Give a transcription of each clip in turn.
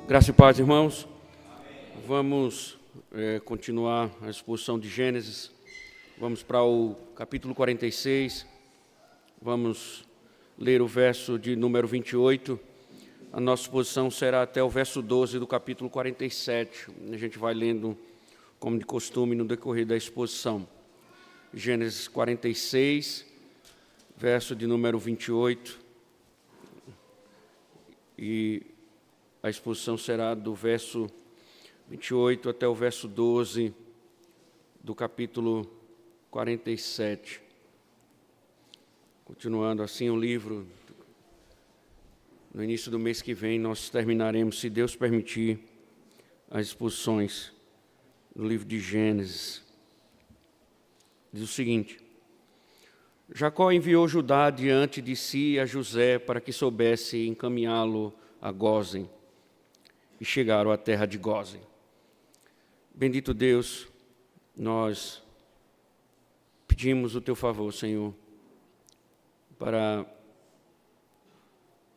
Graça e paz, irmãos. Vamos continuar a exposição de Gênesis. Vamos para o capítulo 46. Vamos ler o verso de número 28. A nossa exposição será até o verso 12 do capítulo 47. A gente vai lendo, como de costume, no decorrer da exposição. Gênesis 46, verso de número 28. E a exposição será do verso 28 até o verso 12 do capítulo 47. Continuando assim o livro, no início do mês que vem nós terminaremos, se Deus permitir, as exposições do livro de Gênesis. Diz o seguinte: Jacó enviou Judá diante de si a José para que soubesse encaminhá-lo a Gósen, e chegaram à terra de Gósen. Bendito Deus, nós pedimos o teu favor, Senhor, para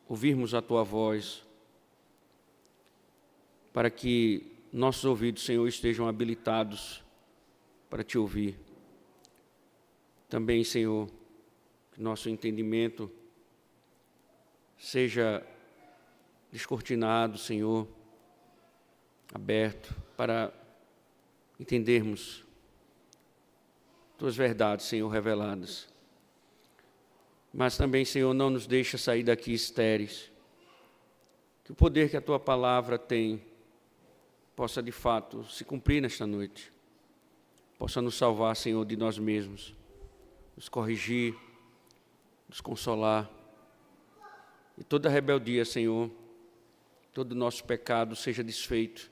ouvirmos a tua voz, para que nossos ouvidos, Senhor, estejam habilitados para te ouvir. Também, Senhor, que nosso entendimento seja descortinado, Senhor, aberto, para entendermos tuas verdades, Senhor, reveladas. Mas também, Senhor, não nos deixa sair daqui estéreis. Que o poder que a tua palavra tem possa, de fato, se cumprir nesta noite. Possa nos salvar, Senhor, de nós mesmos, nos corrigir, nos consolar. E toda rebeldia, Senhor, todo o nosso pecado seja desfeito,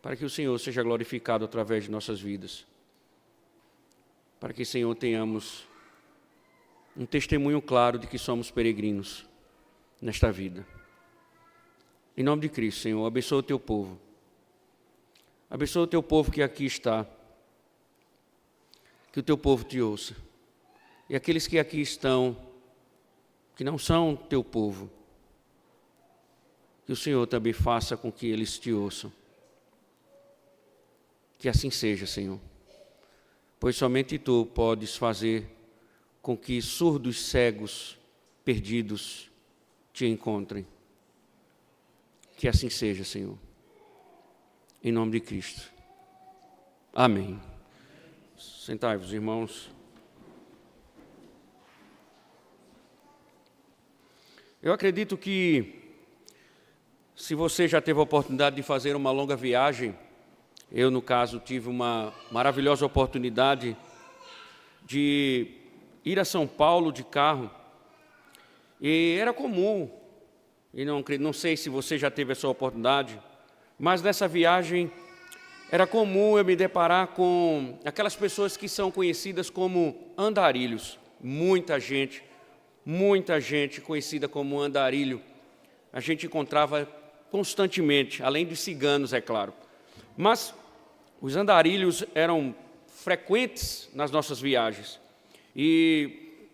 para que o Senhor seja glorificado através de nossas vidas. Para que, Senhor, tenhamos um testemunho claro de que somos peregrinos nesta vida. Em nome de Cristo, Senhor, abençoa o teu povo. Abençoa o teu povo que aqui está. Que o teu povo te ouça. E aqueles que aqui estão, que não são teu povo, que o Senhor também faça com que eles te ouçam. Que assim seja, Senhor. Pois somente tu podes fazer com que surdos, cegos, perdidos te encontrem. Que assim seja, Senhor. Em nome de Cristo. Amém. Sentai-vos, irmãos. Eu acredito que, se você já teve a oportunidade de fazer uma longa viagem, eu, no caso, tive uma maravilhosa oportunidade de ir a São Paulo de carro, e era comum, e não sei se você já teve essa oportunidade, mas nessa viagem era comum eu me deparar com aquelas pessoas que são conhecidas como andarilhos. Muita gente conhecida como andarilho, a gente encontrava constantemente, além dos ciganos, é claro. Mas os andarilhos eram frequentes nas nossas viagens. E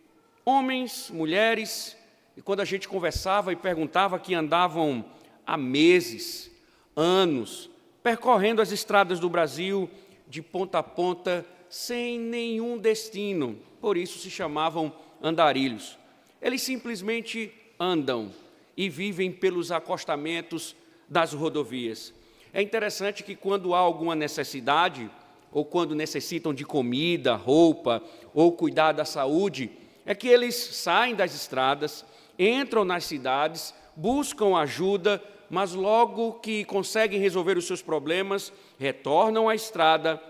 homens, mulheres, e quando a gente conversava e perguntava, que andavam há meses, anos, percorrendo as estradas do Brasil de ponta a ponta, sem nenhum destino. Por isso se chamavam andarilhos. Eles simplesmente andam e vivem pelos acostamentos das rodovias. É interessante que quando há alguma necessidade, ou quando necessitam de comida, roupa, ou cuidar da saúde, é que eles saem das estradas, entram nas cidades, buscam ajuda, mas logo que conseguem resolver os seus problemas, retornam à estrada,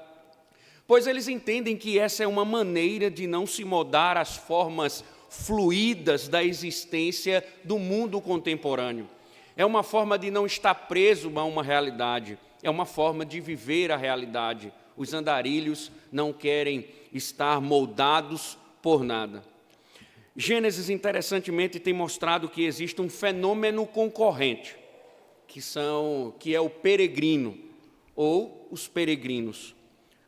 pois eles entendem que essa é uma maneira de não se moldar às formas fluídas da existência do mundo contemporâneo. É uma forma de não estar preso a uma realidade, é uma forma de viver a realidade. Os andarilhos não querem estar moldados por nada. Gênesis, interessantemente, tem mostrado que existe um fenômeno concorrente, que é o peregrino, ou os peregrinos.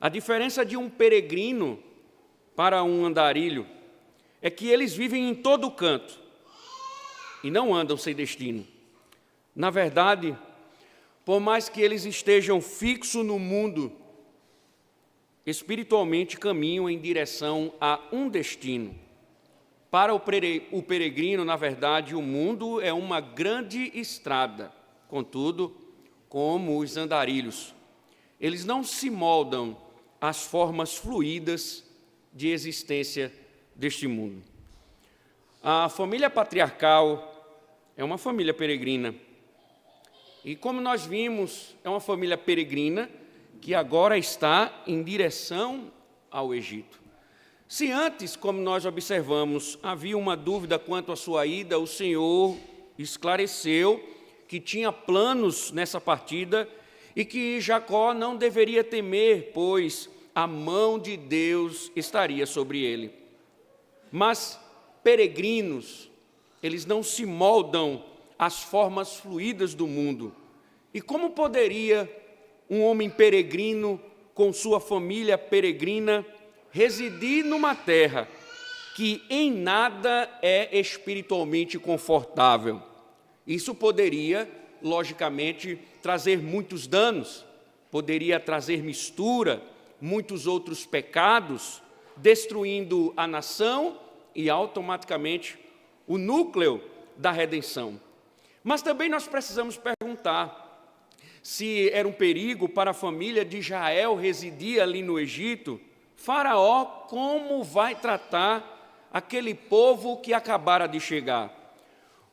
A diferença de um peregrino para um andarilho é que eles vivem em todo canto e não andam sem destino. Na verdade, por mais que eles estejam fixos no mundo, espiritualmente caminham em direção a um destino. Para o peregrino, na verdade, o mundo é uma grande estrada. Contudo, como os andarilhos, eles não se moldam às formas fluídas de existência deste mundo. A família patriarcal é uma família peregrina. E como nós vimos, é uma família peregrina que agora está em direção ao Egito. Se antes, como nós observamos, havia uma dúvida quanto à sua ida, o Senhor esclareceu que tinha planos nessa partida e que Jacó não deveria temer, pois a mão de Deus estaria sobre ele. Mas peregrinos, eles não se moldam às formas fluídas do mundo. E como poderia um homem peregrino, com sua família peregrina, residir numa terra que em nada é espiritualmente confortável? Isso poderia, logicamente, trazer muitos danos, poderia trazer mistura, muitos outros pecados, destruindo a nação e automaticamente o núcleo da redenção. Mas também nós precisamos perguntar se era um perigo para a família de Israel residir ali no Egito. Faraó, como vai tratar aquele povo que acabara de chegar?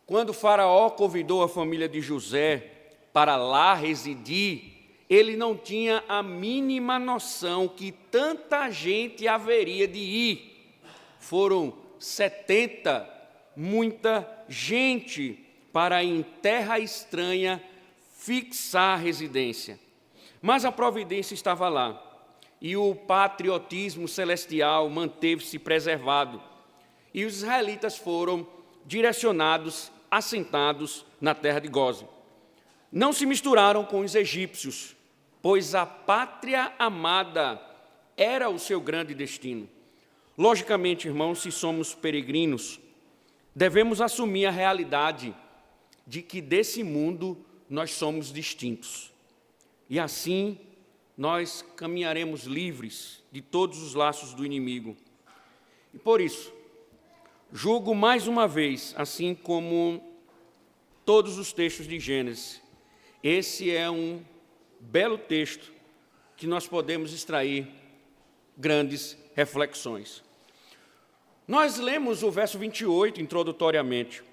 Quando Faraó convidou a família de José para lá residir, ele não tinha a mínima noção que tanta gente haveria de ir. Foram 70, muita gente, para em terra estranha fixar a residência. Mas a providência estava lá, e o patriotismo celestial manteve-se preservado, e os israelitas foram direcionados, assentados na terra de Gósen. Não se misturaram com os egípcios, pois a pátria amada era o seu grande destino. Logicamente, irmãos, se somos peregrinos, devemos assumir a realidade de que desse mundo nós somos distintos. E assim nós caminharemos livres de todos os laços do inimigo. E por isso, julgo mais uma vez, assim como todos os textos de Gênesis, esse é um belo texto que nós podemos extrair grandes reflexões. Nós lemos o verso 28 introdutoriamente.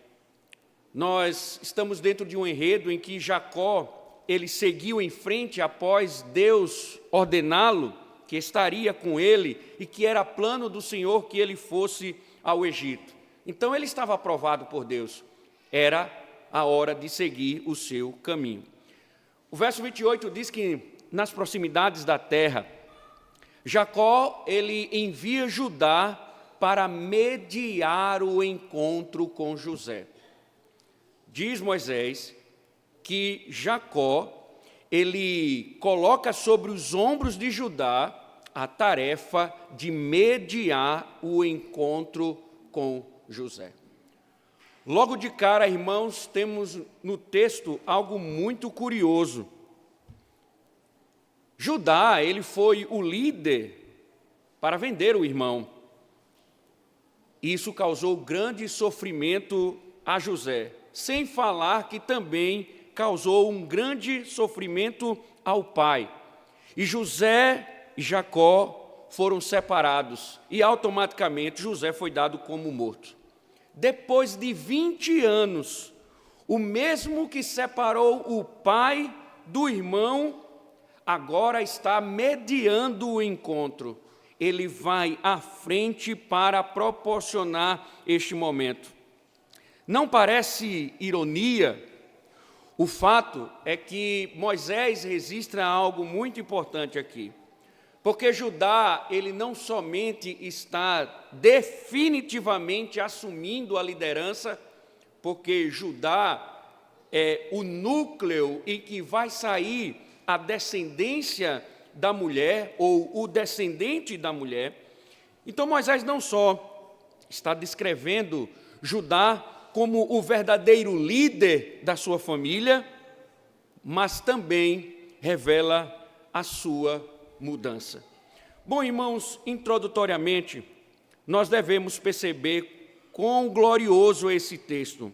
Nós estamos dentro de um enredo em que Jacó, ele seguiu em frente após Deus ordená-lo, que estaria com ele e que era plano do Senhor que ele fosse ao Egito. Então ele estava aprovado por Deus. Era a hora de seguir o seu caminho. O verso 28 diz que nas proximidades da terra, Jacó, ele envia Judá para mediar o encontro com José. Diz Moisés que Jacó, ele coloca sobre os ombros de Judá a tarefa de mediar o encontro com José. Logo de cara, irmãos, temos no texto algo muito curioso. Judá, ele foi o líder para vender o irmão. Isso causou grande sofrimento a José, sem falar que também causou um grande sofrimento ao pai. E José e Jacó foram separados e automaticamente José foi dado como morto. Depois de 20 anos, o mesmo que separou o pai do irmão, agora está mediando o encontro. Ele vai à frente para proporcionar este momento. Não parece ironia? O fato é que Moisés registra algo muito importante aqui. Porque Judá, ele não somente está definitivamente assumindo a liderança, porque Judá é o núcleo em que vai sair a descendência da mulher, ou o descendente da mulher. Então Moisés não só está descrevendo Judá como o verdadeiro líder da sua família, mas também revela a sua mudança. Bom, irmãos, introdutoriamente, nós devemos perceber quão glorioso é esse texto,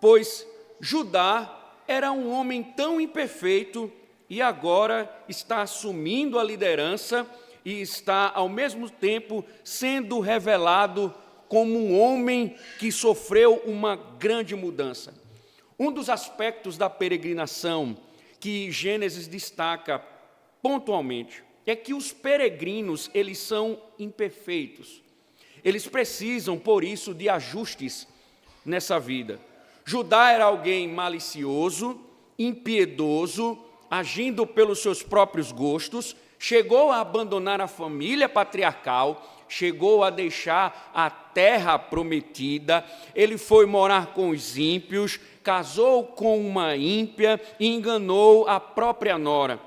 pois Judá era um homem tão imperfeito e agora está assumindo a liderança e está, ao mesmo tempo, sendo revelado como um homem que sofreu uma grande mudança. Um dos aspectos da peregrinação que Gênesis destaca pontualmente é que os peregrinos, eles são imperfeitos. Eles precisam, por isso, de ajustes nessa vida. Judá era alguém malicioso, impiedoso, agindo pelos seus próprios gostos, chegou a abandonar a família patriarcal, chegou a deixar a terra prometida, ele foi morar com os ímpios, casou com uma ímpia e enganou a própria nora.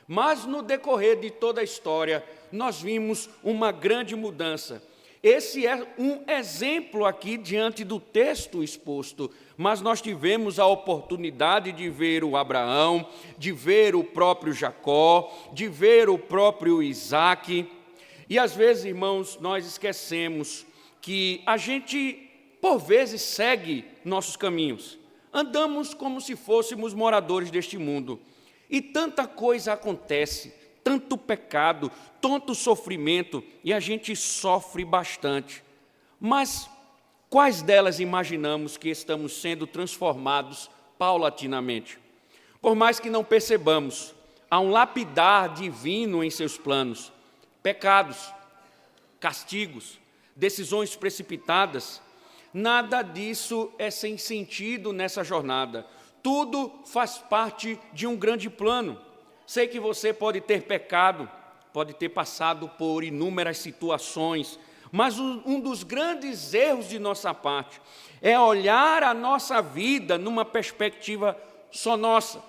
Mas no decorrer de toda a história, nós vimos uma grande mudança. Esse é um exemplo aqui diante do texto exposto, mas nós tivemos a oportunidade de ver o Abraão, de ver o próprio Jacó, de ver o próprio Isaac. E às vezes, irmãos, nós esquecemos que a gente, por vezes, segue nossos caminhos. Andamos como se fôssemos moradores deste mundo. E tanta coisa acontece, tanto pecado, tanto sofrimento, e a gente sofre bastante. Mas quais delas imaginamos que estamos sendo transformados paulatinamente? Por mais que não percebamos, há um lapidar divino em seus planos. Pecados, castigos, decisões precipitadas, nada disso é sem sentido nessa jornada. Tudo faz parte de um grande plano. Sei que você pode ter pecado, pode ter passado por inúmeras situações, mas um dos grandes erros de nossa parte é olhar a nossa vida numa perspectiva só nossa.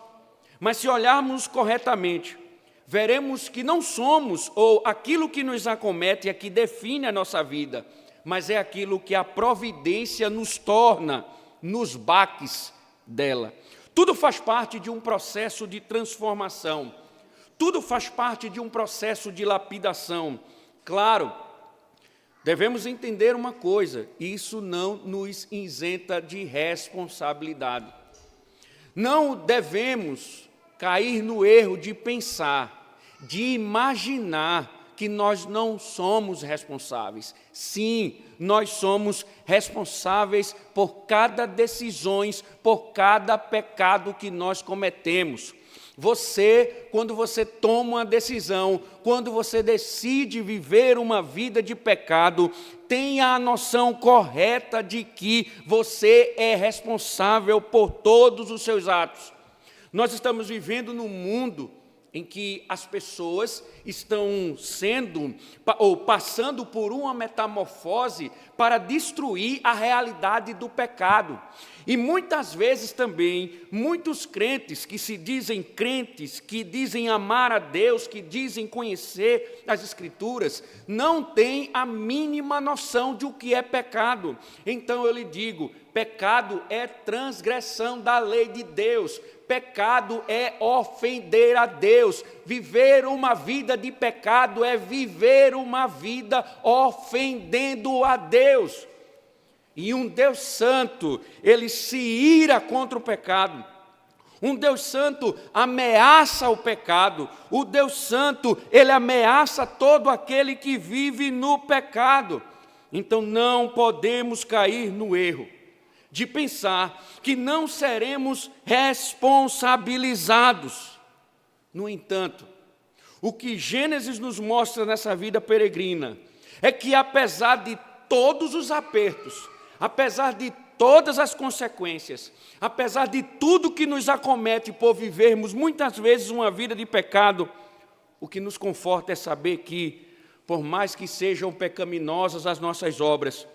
Mas se olharmos corretamente, veremos que não somos, ou aquilo que nos acomete é que define a nossa vida, mas é aquilo que a providência nos torna nos baques dela. Tudo faz parte de um processo de transformação. Tudo faz parte de um processo de lapidação. Claro, devemos entender uma coisa, isso não nos isenta de responsabilidade. Não devemos cair no erro de pensar, de imaginar que nós não somos responsáveis. Sim, nós somos responsáveis por cada decisão, por cada pecado que nós cometemos. Você, quando você toma uma decisão, quando você decide viver uma vida de pecado, tenha a noção correta de que você é responsável por todos os seus atos. Nós estamos vivendo num mundo em que as pessoas estão sendo ou passando por uma metamorfose para destruir a realidade do pecado. E muitas vezes também, muitos crentes que se dizem crentes, que dizem amar a Deus, que dizem conhecer as Escrituras, não têm a mínima noção de o que é pecado. Então eu lhe digo, pecado é transgressão da lei de Deus. Pecado é ofender a Deus. Viver uma vida de pecado é viver uma vida ofendendo a Deus. E um Deus santo, ele se ira contra o pecado. Um Deus santo ameaça o pecado. O Deus santo, ele ameaça todo aquele que vive no pecado. Então não podemos cair no erro de pensar que não seremos responsabilizados. No entanto, o que Gênesis nos mostra nessa vida peregrina é que apesar de todos os apertos, apesar de todas as consequências, apesar de tudo que nos acomete por vivermos muitas vezes uma vida de pecado, o que nos conforta é saber que, por mais que sejam pecaminosas as nossas obras,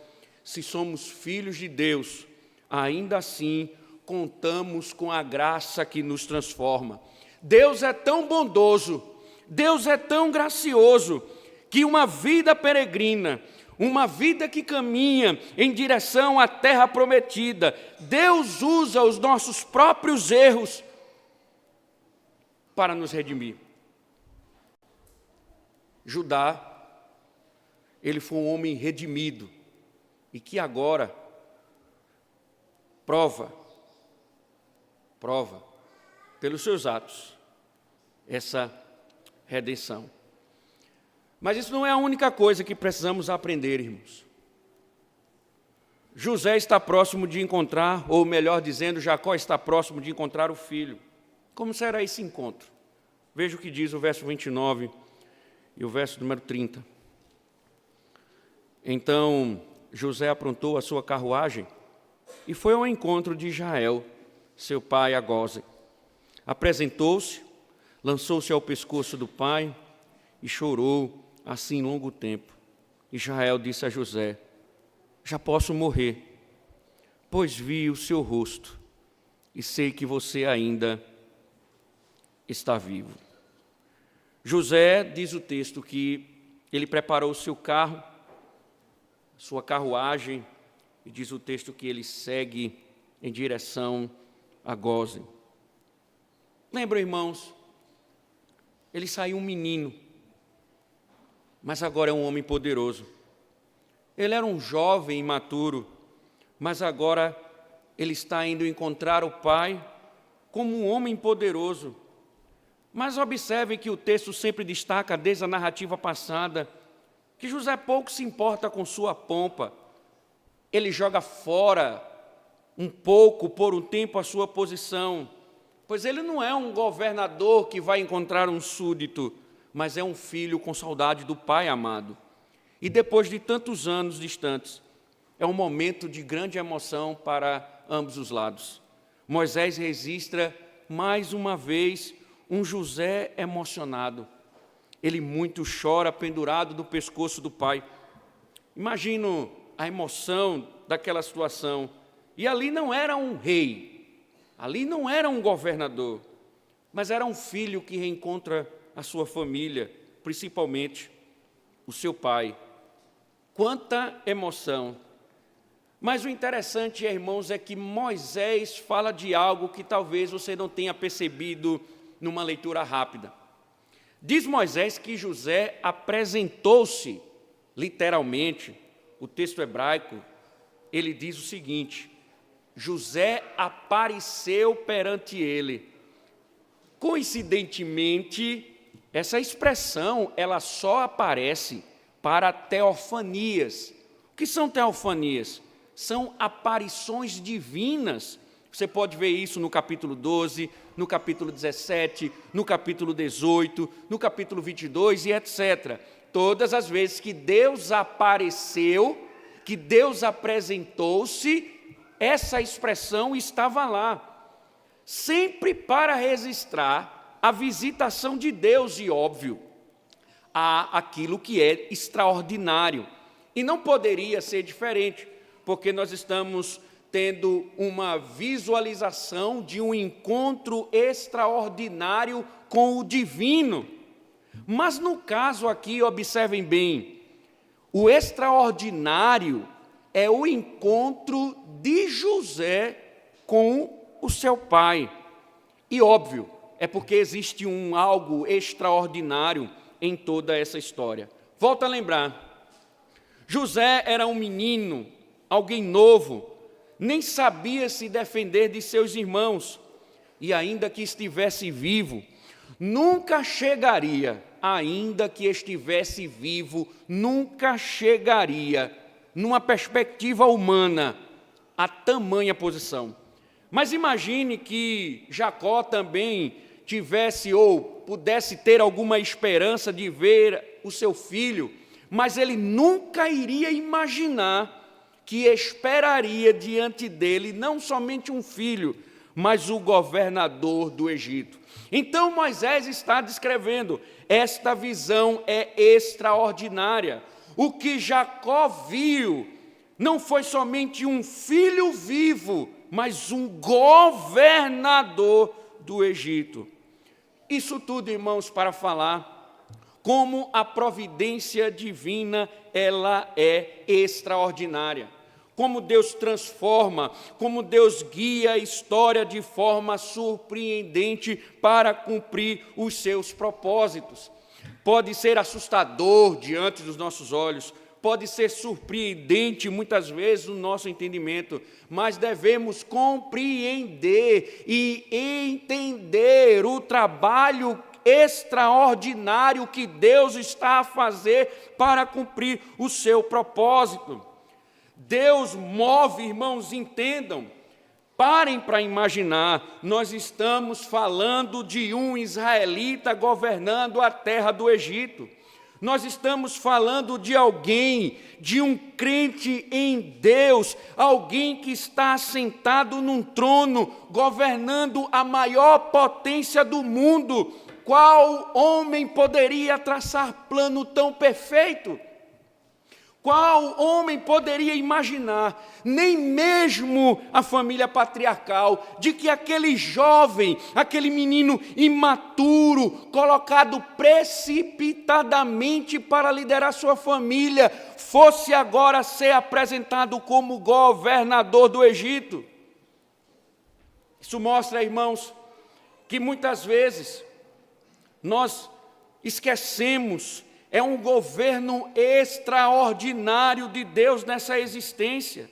se somos filhos de Deus, ainda assim contamos com a graça que nos transforma. Deus é tão bondoso, Deus é tão gracioso, que uma vida peregrina, uma vida que caminha em direção à terra prometida, Deus usa os nossos próprios erros para nos redimir. Judá, ele foi um homem redimido e que agora prova pelos seus atos essa redenção. Mas isso não é a única coisa que precisamos aprender, irmãos. José está próximo de encontrar, ou melhor dizendo, Jacó está próximo de encontrar o filho. Como será esse encontro? Veja o que diz o verso 29 e o verso número 30. Então José aprontou a sua carruagem e foi ao encontro de Israel, seu pai, a Gósen. Apresentou-se, lançou-se ao pescoço do pai e chorou assim longo tempo. Israel disse a José: já posso morrer, pois vi o seu rosto e sei que você ainda está vivo. José, diz o texto, que ele preparou o seu carro, sua carruagem, e diz o texto que ele segue em direção a Gósen. Lembram, irmãos, ele saiu um menino, mas agora é um homem poderoso. Ele era um jovem imaturo, mas agora ele está indo encontrar o pai como um homem poderoso. Mas observe que o texto sempre destaca, desde a narrativa passada, que José pouco se importa com sua pompa. Ele joga fora um pouco, por um tempo, a sua posição, pois ele não é um governador que vai encontrar um súdito, mas é um filho com saudade do pai amado. E depois de tantos anos distantes, é um momento de grande emoção para ambos os lados. Moisés registra mais uma vez um José emocionado. Ele muito chora pendurado do pescoço do pai. Imagino a emoção daquela situação. E ali não era um rei, ali não era um governador, mas era um filho que reencontra a sua família, principalmente o seu pai. Quanta emoção! Mas o interessante, irmãos, é que Moisés fala de algo que talvez você não tenha percebido numa leitura rápida. Diz Moisés que José apresentou-se, literalmente, o texto hebraico, ele diz o seguinte: José apareceu perante ele. Coincidentemente, essa expressão, ela só aparece para teofanias. O que são teofanias? São aparições divinas. Você pode ver isso no capítulo 12, no capítulo 17, no capítulo 18, no capítulo 22 e etc. Todas as vezes que Deus apareceu, que Deus apresentou-se, essa expressão estava lá, sempre para registrar a visitação de Deus e, óbvio, a aquilo que é extraordinário. E não poderia ser diferente, porque nós estamos tendo uma visualização de um encontro extraordinário com o divino. Mas no caso aqui, observem bem, o extraordinário é o encontro de José com o seu pai. E óbvio, é porque existe algo extraordinário em toda essa história. Volto a lembrar, José era um menino, alguém novo, nem sabia se defender de seus irmãos, e ainda que estivesse vivo, nunca chegaria, nunca chegaria, numa perspectiva humana, a tamanha posição. Mas imagine que Jacó também tivesse ou pudesse ter alguma esperança de ver o seu filho, mas ele nunca iria imaginar que esperaria diante dele não somente um filho, mas o governador do Egito. Então Moisés está descrevendo, esta visão é extraordinária. O que Jacó viu não foi somente um filho vivo, mas um governador do Egito. Isso tudo, irmãos, para falar como a providência divina, ela é extraordinária. como Deus transforma, como Deus guia a história de forma surpreendente para cumprir os seus propósitos. Pode ser assustador diante dos nossos olhos, pode ser surpreendente muitas vezes no nosso entendimento, mas devemos compreender e entender o trabalho extraordinário que Deus está a fazer para cumprir o seu propósito. Deus move, irmãos, entendam, parem para imaginar, nós estamos falando de um israelita governando a terra do Egito. Nós estamos falando de alguém, de um crente em Deus, alguém que está sentado num trono, governando a maior potência do mundo. Qual homem poderia traçar plano tão perfeito? Qual homem poderia imaginar, nem mesmo a família patriarcal, de que aquele jovem, aquele menino imaturo, colocado precipitadamente para liderar sua família, fosse agora ser apresentado como governador do Egito? Isso mostra, irmãos, que muitas vezes nós esquecemos. É um governo extraordinário de Deus nessa existência.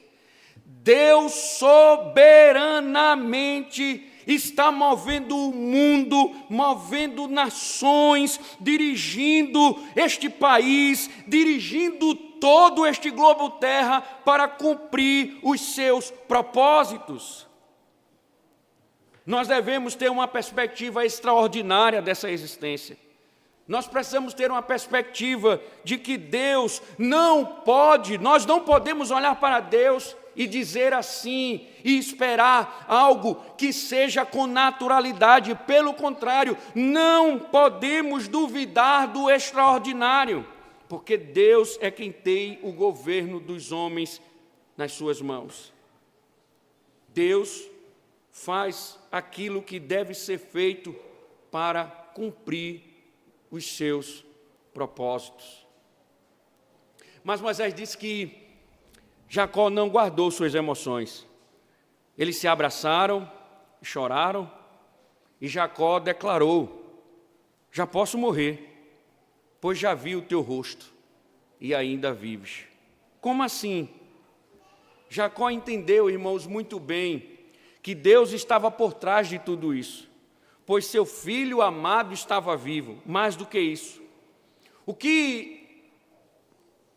Deus soberanamente está movendo o mundo, movendo nações, dirigindo este país, dirigindo todo este globo terra para cumprir os seus propósitos. Nós devemos ter uma perspectiva extraordinária dessa existência. Nós precisamos ter uma perspectiva de que Deus não pode, nós não podemos olhar para Deus e dizer assim, e esperar algo que seja com naturalidade. Pelo contrário, não podemos duvidar do extraordinário, porque Deus é quem tem o governo dos homens nas suas mãos. Deus faz aquilo que deve ser feito para cumprir os seus propósitos. Mas Moisés disse que Jacó não guardou suas emoções. Eles se abraçaram, choraram, e Jacó declarou: já posso morrer, pois já vi o teu rosto, e ainda vives. Como assim? Jacó entendeu, irmãos, muito bem, que Deus estava por trás de tudo isso, pois seu filho amado estava vivo. Mais do que isso, o que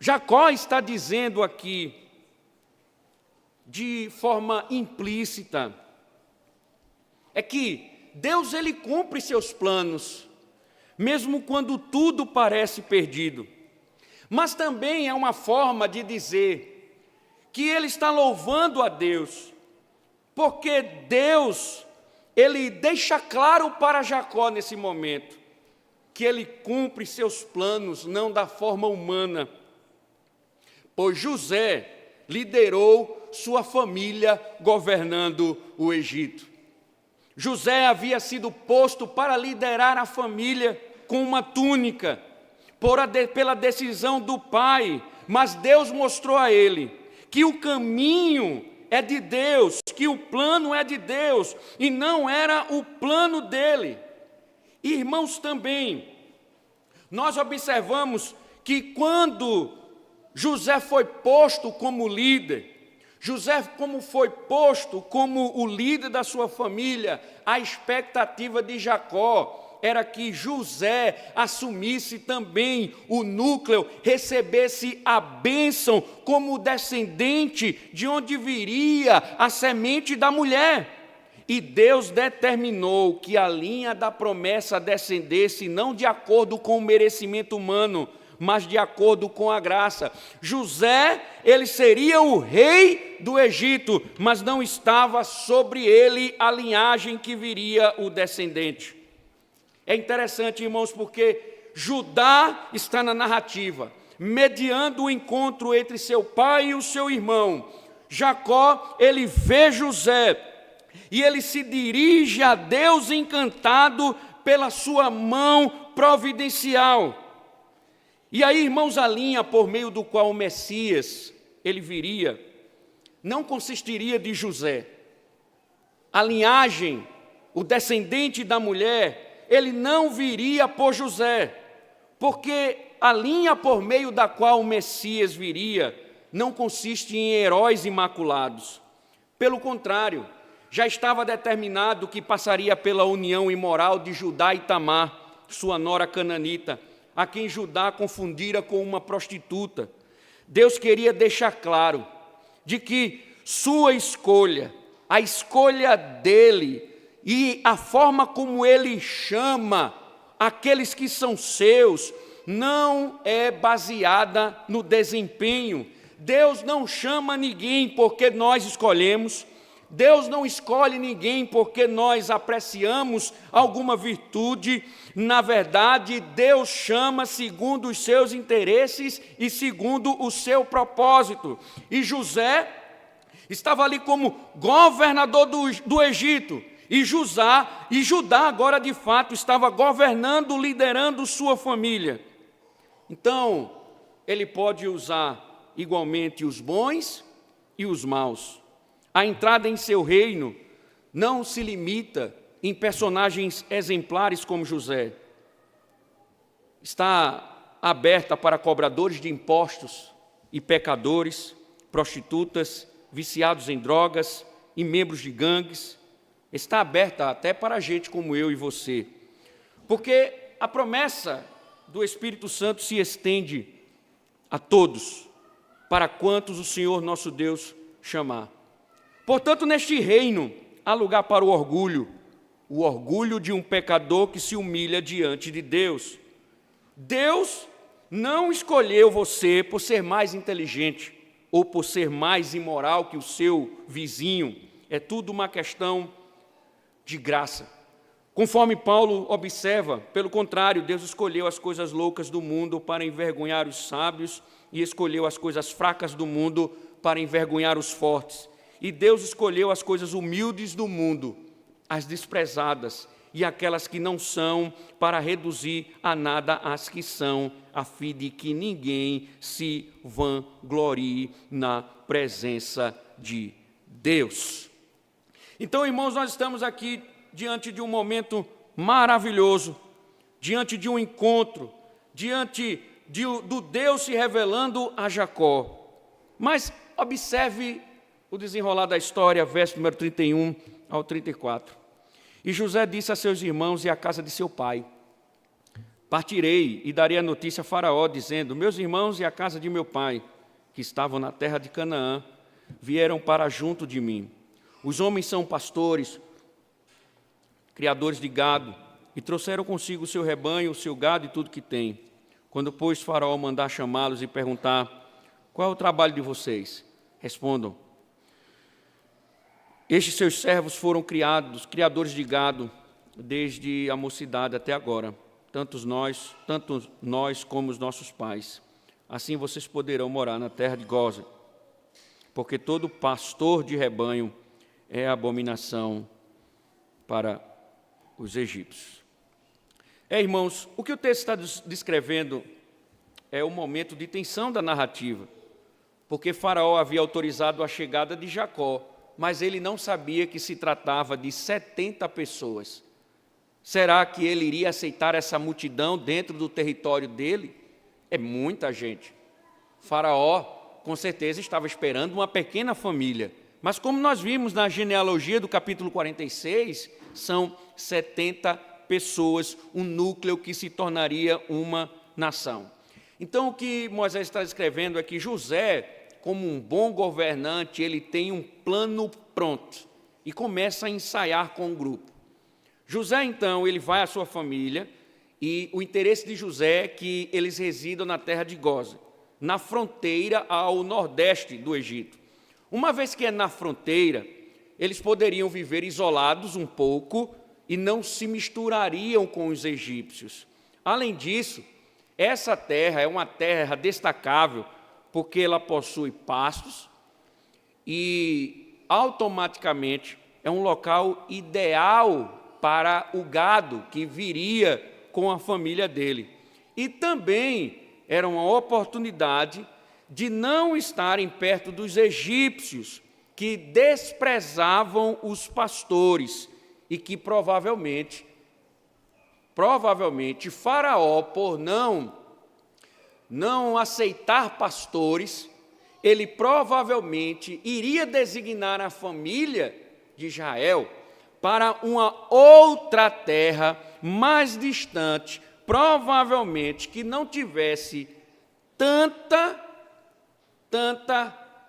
Jacó está dizendo aqui, de forma implícita, é que Deus ele cumpre seus planos, mesmo quando tudo parece perdido. Mas também é uma forma de dizer que ele está louvando a Deus, porque Deus ele deixa claro para Jacó nesse momento que ele cumpre seus planos não da forma humana, pois José liderou sua família governando o Egito. José havia sido posto para liderar a família com uma túnica, pela decisão do pai, mas Deus mostrou a ele que o caminho é de Deus, que o plano é de Deus, e não era o plano dele. Irmãos, também, nós observamos que quando José foi posto como líder, José como foi posto como o líder da sua família, a expectativa de Jacó era que José assumisse também o núcleo, recebesse a bênção como descendente de onde viria a semente da mulher. E Deus determinou que a linha da promessa descendesse não de acordo com o merecimento humano, mas de acordo com a graça. José, ele seria o rei do Egito, mas não estava sobre ele a linhagem que viria o descendente. É interessante, irmãos, porque Judá está na narrativa, mediando o encontro entre seu pai e o seu irmão. Jacó, ele vê José e ele se dirige a Deus encantado pela sua mão providencial. E aí, irmãos, a linha por meio do qual o Messias, ele viria, não consistiria de José. A linhagem, o descendente da mulher, ele não viria por José, porque a linha por meio da qual o Messias viria não consiste em heróis imaculados. Pelo contrário, já estava determinado que passaria pela união imoral de Judá e Tamar, sua nora cananita, a quem Judá confundira com uma prostituta. Deus queria deixar claro de que sua escolha, a escolha dele e a forma como ele chama aqueles que são seus, não é baseada no desempenho. Deus não chama ninguém porque nós escolhemos. Deus não escolhe ninguém porque nós apreciamos alguma virtude. Na verdade, Deus chama segundo os seus interesses e segundo o seu propósito. E José estava ali como governador do Egito. E Judá agora de fato estava governando, liderando sua família. Então, ele pode usar igualmente os bons e os maus. A entrada em seu reino não se limita em personagens exemplares como José. Está aberta para cobradores de impostos e pecadores, prostitutas, viciados em drogas e membros de gangues. Está aberta até para gente como eu e você. Porque a promessa do Espírito Santo se estende a todos, para quantos o Senhor nosso Deus chamar. Portanto, neste reino há lugar para o orgulho de um pecador que se humilha diante de Deus. Deus não escolheu você por ser mais inteligente ou por ser mais imoral que o seu vizinho. É tudo uma questão de graça. Conforme Paulo observa, pelo contrário, Deus escolheu as coisas loucas do mundo para envergonhar os sábios e escolheu as coisas fracas do mundo para envergonhar os fortes. E Deus escolheu as coisas humildes do mundo, as desprezadas e aquelas que não são, para reduzir a nada as que são, a fim de que ninguém se vanglorie na presença de Deus. Então, irmãos, nós estamos aqui diante de um momento maravilhoso, diante de um encontro, diante do Deus se revelando a Jacó. Mas observe o desenrolar da história, verso número 31 ao 34. E José disse a seus irmãos e à casa de seu pai: partirei e darei a notícia a Faraó, dizendo: meus irmãos e a casa de meu pai, que estavam na terra de Canaã, vieram para junto de mim. Os homens são pastores, criadores de gado, e trouxeram consigo o seu rebanho, o seu gado e tudo que tem. Quando, pois, Faraó mandar chamá-los e perguntar: qual é o trabalho de vocês? Respondam: estes seus servos foram criadores de gado, desde a mocidade até agora, tanto nós como os nossos pais. Assim vocês poderão morar na terra de Gósen, porque todo pastor de rebanho é abominação para os egípcios. Irmãos, o que o texto está descrevendo é o momento de tensão da narrativa, porque Faraó havia autorizado a chegada de Jacó, mas ele não sabia que se tratava de 70 pessoas. Será que ele iria aceitar essa multidão dentro do território dele? É muita gente. Faraó, com certeza, estava esperando uma pequena família. Mas como nós vimos na genealogia do capítulo 46, são 70 pessoas, um núcleo que se tornaria uma nação. Então, o que Moisés está escrevendo é que José, como um bom governante, ele tem um plano pronto e começa a ensaiar com o grupo. José, então, ele vai à sua família e o interesse de José é que eles residam na terra de Gósen, na fronteira ao nordeste do Egito. Uma vez que é na fronteira, eles poderiam viver isolados um pouco e não se misturariam com os egípcios. Além disso, essa terra é uma terra destacável porque ela possui pastos e automaticamente é um local ideal para o gado que viria com a família dele. E também era uma oportunidade de não estarem perto dos egípcios, que desprezavam os pastores e que provavelmente Faraó, por não aceitar pastores, ele provavelmente iria designar a família de Israel para uma outra terra mais distante, provavelmente que não tivesse tanta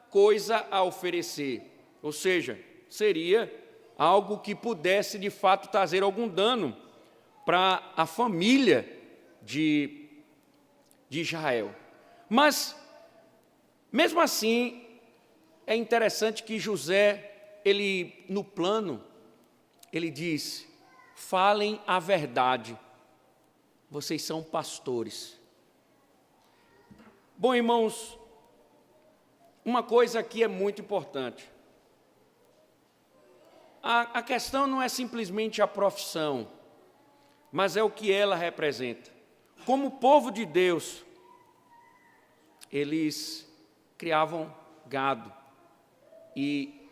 coisa a oferecer. Ou seja, seria algo que pudesse de fato trazer algum dano para a família de Israel. Mas, mesmo assim, é interessante que José, ele no plano, ele diz: falem a verdade, vocês são pastores. Bom, irmãos, uma coisa aqui é muito importante. A questão não é simplesmente a profissão, mas é o que ela representa. Como povo de Deus, eles criavam gado, e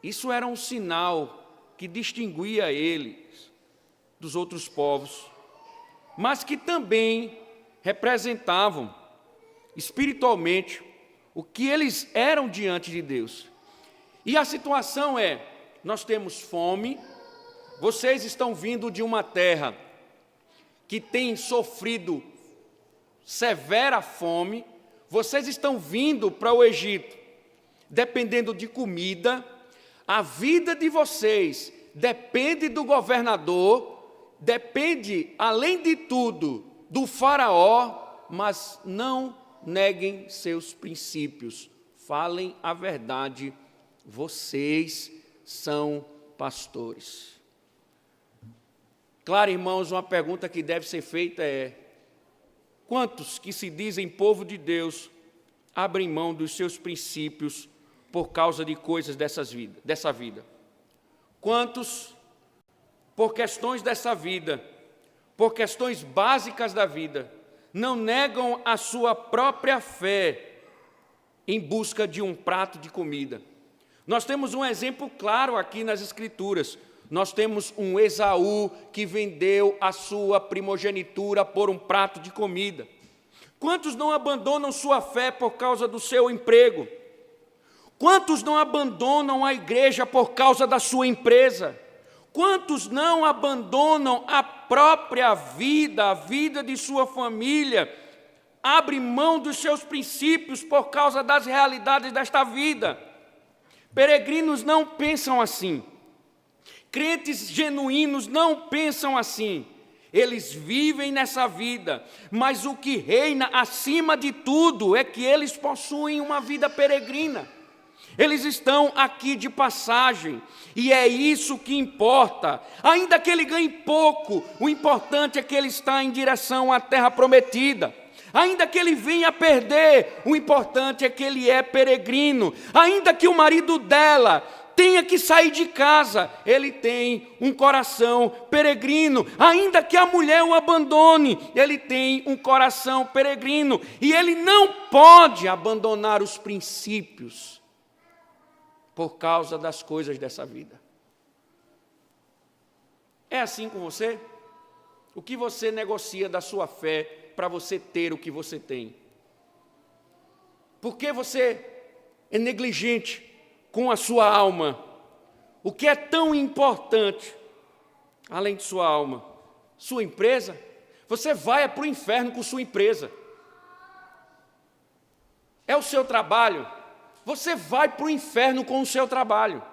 isso era um sinal que distinguia eles dos outros povos, mas que também representavam espiritualmente o que eles eram diante de Deus. E a situação é: nós temos fome, vocês estão vindo de uma terra que tem sofrido severa fome, vocês estão vindo para o Egito dependendo de comida, a vida de vocês depende do governador, depende, além de tudo, do faraó, mas não neguem seus princípios, falem a verdade, vocês são pastores. Claro, irmãos, uma pergunta que deve ser feita é: quantos que se dizem povo de Deus abrem mão dos seus princípios por causa de coisas dessa vida? Quantos, por questões dessa vida, por questões básicas da vida, não negam a sua própria fé em busca de um prato de comida? Nós temos um exemplo claro aqui nas Escrituras. Nós temos um Esaú que vendeu a sua primogenitura por um prato de comida. Quantos não abandonam sua fé por causa do seu emprego? Quantos não abandonam a igreja por causa da sua empresa? Quantos não abandonam a própria vida, a vida de sua família, abrem mão dos seus princípios por causa das realidades desta vida? Peregrinos não pensam assim. Crentes genuínos não pensam assim. Eles vivem nessa vida, mas o que reina acima de tudo é que eles possuem uma vida peregrina. Eles estão aqui de passagem, e é isso que importa. Ainda que ele ganhe pouco, o importante é que ele está em direção à terra prometida. Ainda que ele venha a perder, o importante é que ele é peregrino. Ainda que o marido dela tenha que sair de casa, ele tem um coração peregrino. Ainda que a mulher o abandone, ele tem um coração peregrino. E ele não pode abandonar os princípios por causa das coisas dessa vida. É assim com você? O que você negocia da sua fé para você ter o que você tem? Por que você é negligente com a sua alma? O que é tão importante, além de sua alma? Sua empresa? Você vai para o inferno com sua empresa. É o seu trabalho? Você vai para o inferno com o seu trabalho.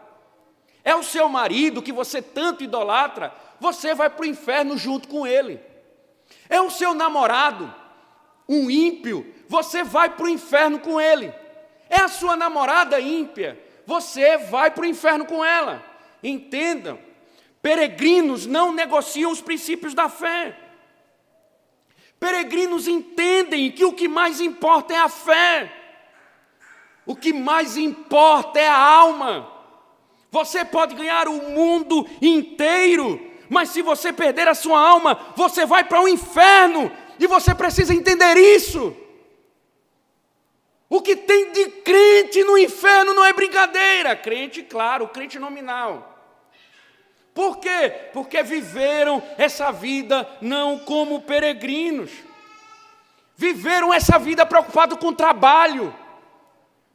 É o seu marido que você tanto idolatra? Você vai para o inferno junto com ele. É o seu namorado, um ímpio? Você vai para o inferno com ele. É a sua namorada ímpia? Você vai para o inferno com ela. Entendam, peregrinos não negociam os princípios da fé. Peregrinos entendem que o que mais importa é a fé. O que mais importa é a alma. Você pode ganhar o mundo inteiro, mas se você perder a sua alma, você vai para o inferno, e você precisa entender isso. O que tem de crente no inferno não é brincadeira. Crente, claro, crente nominal. Por quê? Porque viveram essa vida não como peregrinos. Viveram essa vida preocupado com o trabalho,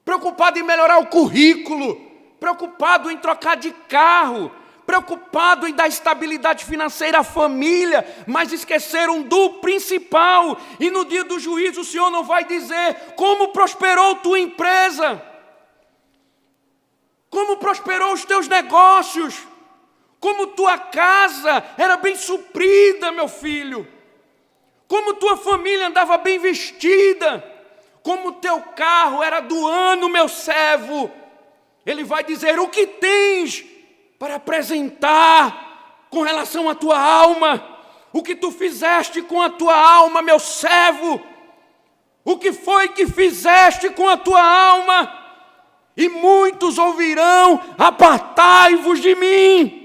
preocupado em melhorar o currículo, preocupado em trocar de carro, preocupado em dar estabilidade financeira à família, mas esqueceram do principal. E no dia do juízo o Senhor não vai dizer como prosperou tua empresa, como prosperou os teus negócios, como tua casa era bem suprida, meu filho, como tua família andava bem vestida, como teu carro era do ano, meu servo. Ele vai dizer o que tens para apresentar com relação à tua alma, o que tu fizeste com a tua alma, meu servo, o que foi que fizeste com a tua alma? E muitos ouvirão: apartai-vos de mim.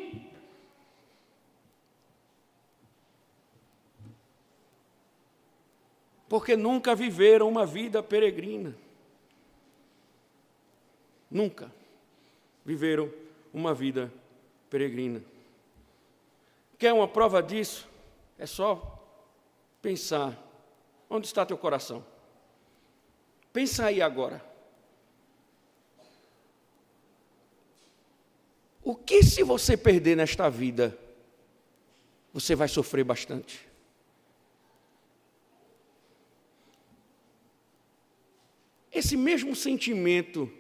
Porque nunca viveram uma vida peregrina. Nunca viveram uma vida peregrina. Quer uma prova disso? É só pensar. Onde está teu coração? Pensa aí agora. O que se você perder nesta vida, você vai sofrer bastante? Esse mesmo sentimento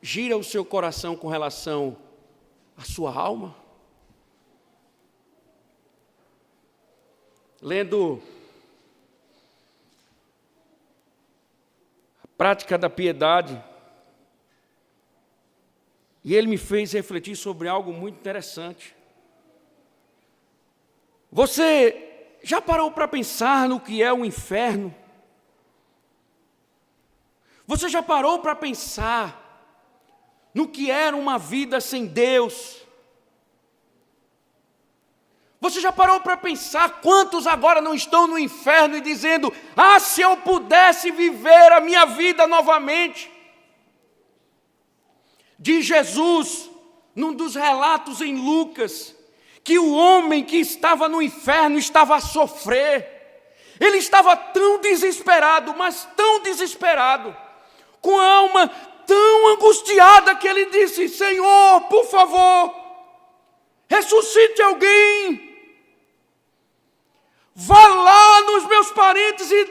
gira o seu coração com relação à sua alma? Lendo a Prática da Piedade, e ele me fez refletir sobre algo muito interessante. Você já parou para pensar no que é o inferno? Você já parou para pensar no que era uma vida sem Deus? Você já parou para pensar quantos agora não estão no inferno e dizendo: ah, se eu pudesse viver a minha vida novamente? Diz Jesus, num dos relatos em Lucas, que o homem que estava no inferno estava a sofrer. Ele estava tão desesperado, mas tão desesperado, com a alma tão angustiada, que ele disse: Senhor, por favor, ressuscite alguém. Vá lá nos meus parentes e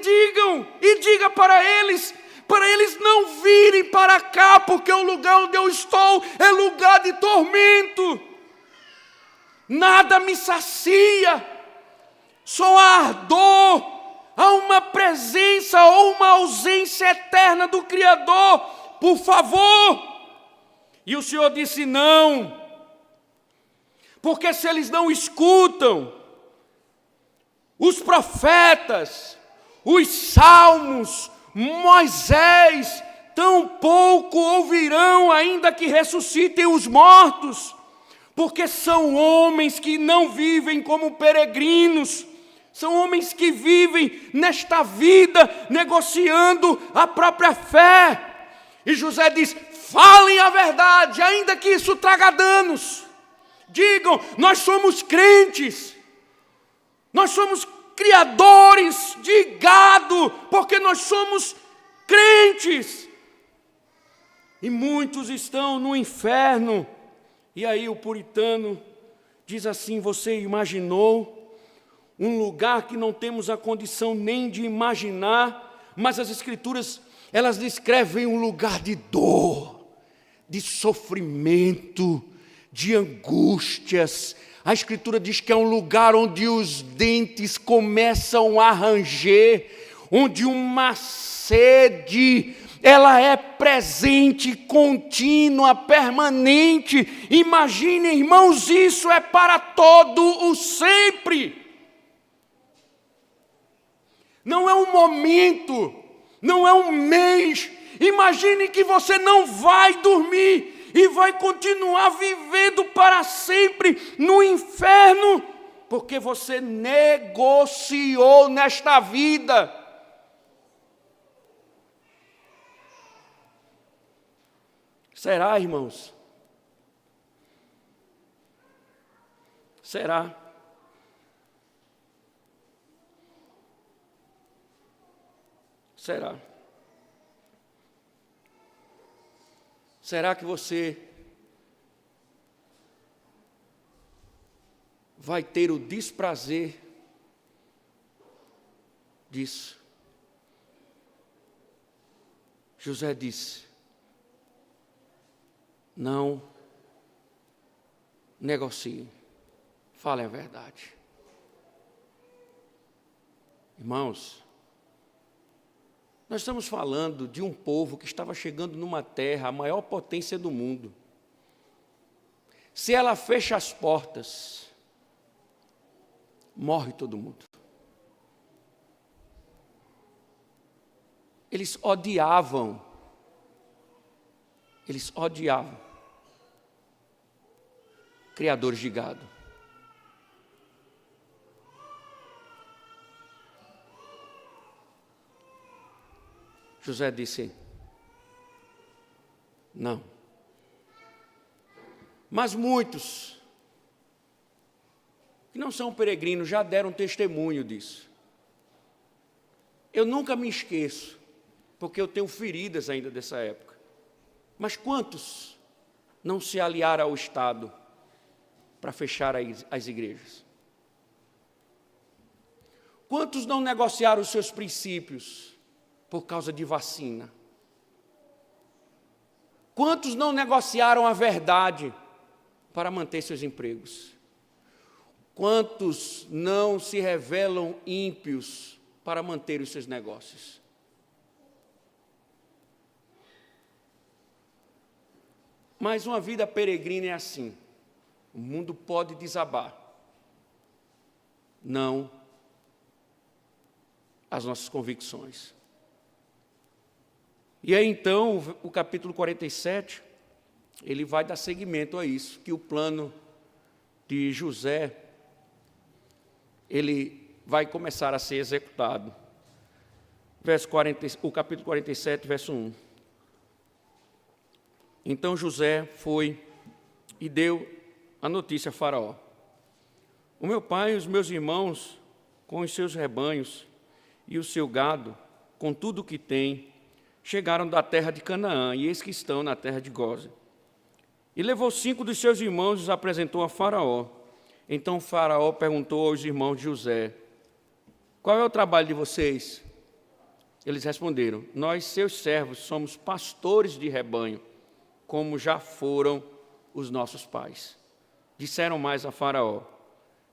diga para eles não virem para cá, porque o lugar onde eu estou é lugar de tormento. Nada me sacia, só há ardor. Há uma presença ou uma ausência eterna do Criador, por favor. E o Senhor disse: não, porque se eles não escutam os profetas, os salmos, Moisés, tampouco ouvirão, ainda que ressuscitem os mortos, porque são homens que não vivem como peregrinos. São homens que vivem nesta vida negociando a própria fé. E José diz: falem a verdade, ainda que isso traga danos. Digam: nós somos crentes, nós somos criadores de gado, porque nós somos crentes. E muitos estão no inferno. E aí o puritano diz assim: você imaginou um lugar que não temos a condição nem de imaginar, mas as Escrituras, elas descrevem um lugar de dor, de sofrimento, de angústias. A Escritura diz que é um lugar onde os dentes começam a ranger, onde uma sede, ela é presente, contínua, permanente. Imaginem, irmãos, isso é para todo o sempre. Não é um momento, não é um mês. Imagine que você não vai dormir e vai continuar vivendo para sempre no inferno, porque você negociou nesta vida. Será, irmãos? Será? Será? Será que você vai ter o desprazer disso? José disse: não negocie, fale a verdade. Irmãos, nós estamos falando de um povo que estava chegando numa terra, a maior potência do mundo. Se ela fecha as portas, morre todo mundo. Eles odiavam criadores de gado. José disse: não. Mas muitos que não são peregrinos já deram testemunho disso. Eu nunca me esqueço, porque eu tenho feridas ainda dessa época. Mas quantos não se aliaram ao Estado para fechar as igrejas? Quantos não negociaram os seus princípios por causa de vacina? Quantos não negociaram a verdade para manter seus empregos? Quantos não se revelam ímpios para manter os seus negócios? Mas uma vida peregrina é assim. O mundo pode desabar. Não as nossas convicções. E aí então, o capítulo 47, ele vai dar seguimento a isso, que o plano de José, ele vai começar a ser executado. O capítulo 47, verso 1. Então José foi e deu a notícia a Faraó: o meu pai e os meus irmãos, com os seus rebanhos e o seu gado, com tudo o que tem, chegaram da terra de Canaã, e eis que estão na terra de Gósen. E levou 5 dos seus irmãos e os apresentou a Faraó. Então Faraó perguntou aos irmãos de José: qual é o trabalho de vocês? Eles responderam: nós, seus servos, somos pastores de rebanho, como já foram os nossos pais. Disseram mais a Faraó: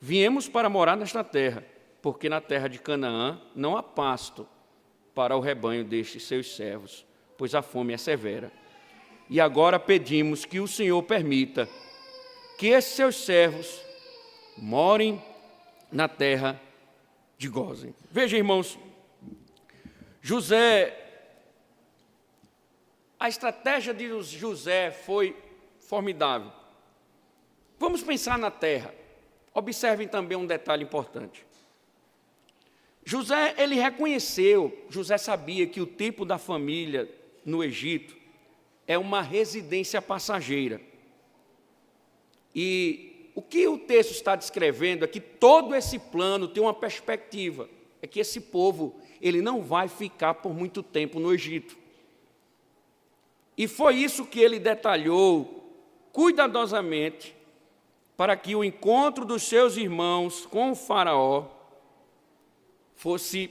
viemos para morar nesta terra, porque na terra de Canaã não há pasto para o rebanho destes seus servos, pois a fome é severa. E agora pedimos que o Senhor permita que esses seus servos morem na terra de Gósen. Veja, irmãos, a estratégia de José foi formidável. Vamos pensar na terra. Observem também um detalhe importante. José sabia que o tempo da família no Egito é uma residência passageira. E o que o texto está descrevendo é que todo esse plano tem uma perspectiva, é que esse povo, ele não vai ficar por muito tempo no Egito. E foi isso que ele detalhou cuidadosamente para que o encontro dos seus irmãos com o Faraó fosse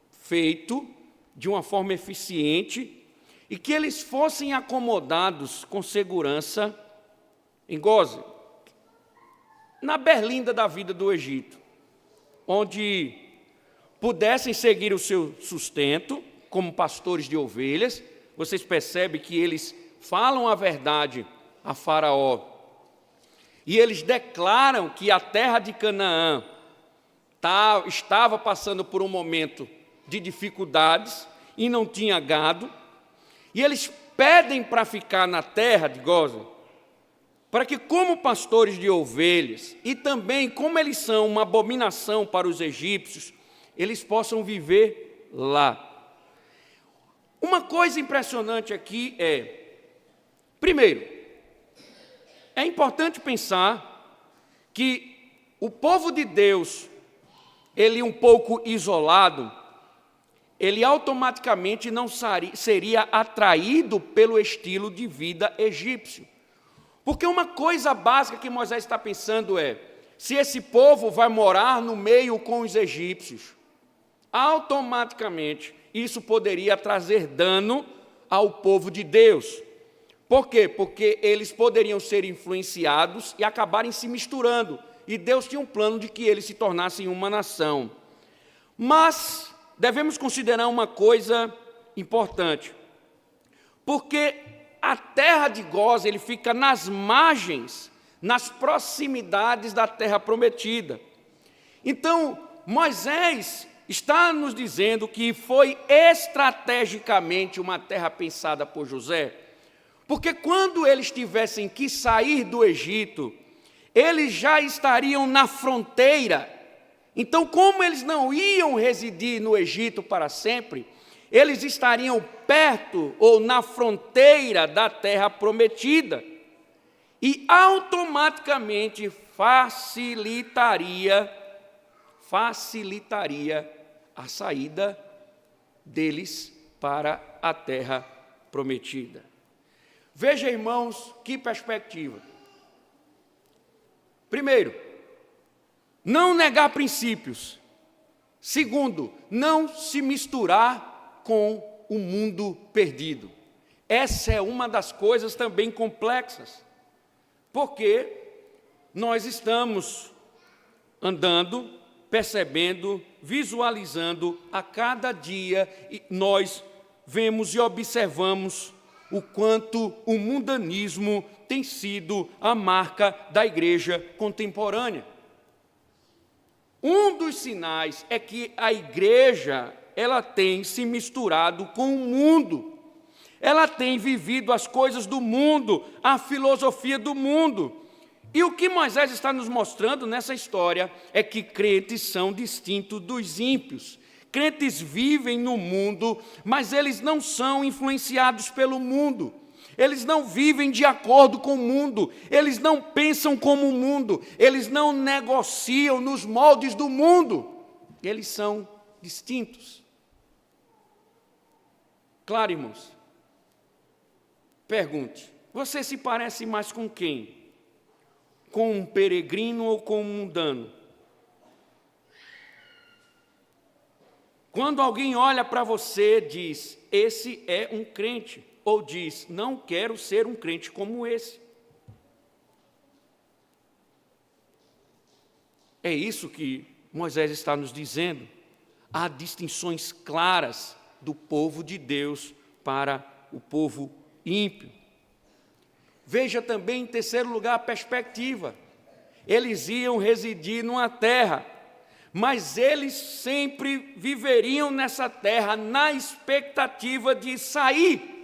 feito de uma forma eficiente e que eles fossem acomodados com segurança em Gósen, na berlinda da vida do Egito, onde pudessem seguir o seu sustento como pastores de ovelhas. Vocês percebem que eles falam a verdade a Faraó e eles declaram que a terra de Canaã estava passando por um momento de dificuldades e não tinha gado, e eles pedem para ficar na terra de Gósen, para que, como pastores de ovelhas, e também como eles são uma abominação para os egípcios, eles possam viver lá. Uma coisa impressionante aqui é Primeiro, é importante pensar que o povo de Deus, ele um pouco isolado, ele automaticamente não seria atraído pelo estilo de vida egípcio. Porque uma coisa básica que Moisés está pensando é, se esse povo vai morar no meio com os egípcios, automaticamente isso poderia trazer dano ao povo de Deus. Por quê? Porque eles poderiam ser influenciados e acabarem se misturando. E Deus tinha um plano de que eles se tornassem uma nação. Mas devemos considerar uma coisa importante. Porque a terra de Gósen, ele fica nas margens, nas proximidades da terra prometida. Então, Moisés está nos dizendo que foi estrategicamente uma terra pensada por José, porque quando eles tivessem que sair do Egito, eles já estariam na fronteira. Então, como eles não iam residir no Egito para sempre, eles estariam perto ou na fronteira da terra prometida. E automaticamente facilitaria a saída deles para a terra prometida. Veja, irmãos, que perspectiva. Primeiro, não negar princípios. Segundo, não se misturar com o mundo perdido. Essa é uma das coisas também complexas, porque nós estamos andando, percebendo, visualizando a cada dia, e nós vemos e observamos o quanto o mundanismo tem sido a marca da igreja contemporânea. Um dos sinais é que a igreja, ela tem se misturado com o mundo. Ela tem vivido as coisas do mundo, a filosofia do mundo. E o que Moisés está nos mostrando nessa história é que crentes são distintos dos ímpios. Crentes vivem no mundo, mas eles não são influenciados pelo mundo. Eles não vivem de acordo com o mundo, eles não pensam como o mundo, eles não negociam nos moldes do mundo. Eles são distintos. Claro, irmãos? Pergunte, você se parece mais com quem? Com um peregrino ou com um mundano? Quando alguém olha para você, diz, esse é um crente, ou diz, não quero ser um crente como esse. É isso que Moisés está nos dizendo. Há distinções claras do povo de Deus para o povo ímpio. Veja também, em terceiro lugar, a perspectiva. Eles iam residir numa terra, mas eles sempre viveriam nessa terra na expectativa de sair.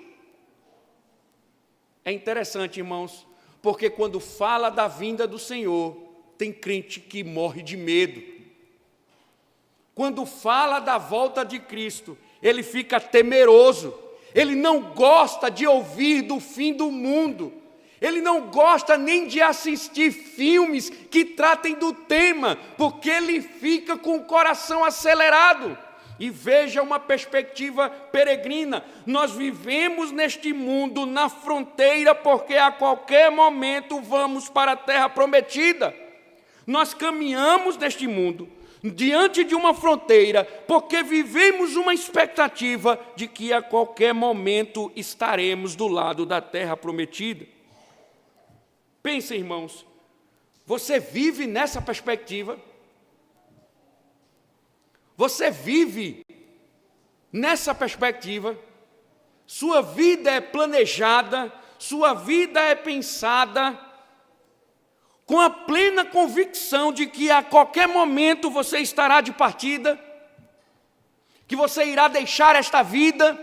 É interessante, irmãos, porque quando fala da vinda do Senhor, tem crente que morre de medo. Quando fala da volta de Cristo, ele fica temeroso. Ele não gosta de ouvir do fim do mundo. Ele não gosta nem de assistir filmes que tratem do tema, porque ele fica com o coração acelerado. E veja uma perspectiva peregrina. Nós vivemos neste mundo na fronteira, porque a qualquer momento vamos para a terra prometida. Nós caminhamos neste mundo diante de uma fronteira, porque vivemos uma expectativa de que a qualquer momento estaremos do lado da terra prometida. Pensem, irmãos, você vive nessa perspectiva? Você vive nessa perspectiva? Sua vida é planejada, sua vida é pensada, com a plena convicção de que a qualquer momento você estará de partida, que você irá deixar esta vida,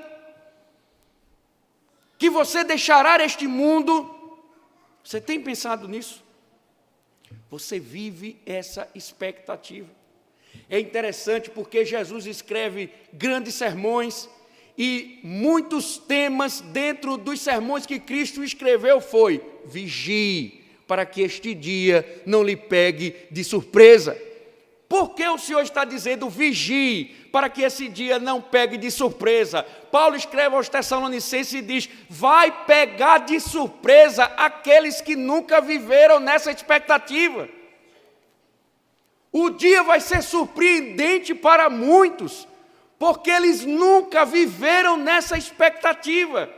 que você deixará este mundo. Você tem pensado nisso? Você vive essa expectativa. É interessante porque Jesus escreve grandes sermões, e muitos temas dentro dos sermões que Cristo escreveu foi: vigie, para que este dia não lhe pegue de surpresa. Por que o Senhor está dizendo vigie, para que esse dia não pegue de surpresa? Paulo escreve aos Tessalonicenses e diz: vai pegar de surpresa aqueles que nunca viveram nessa expectativa. O dia vai ser surpreendente para muitos, porque eles nunca viveram nessa expectativa.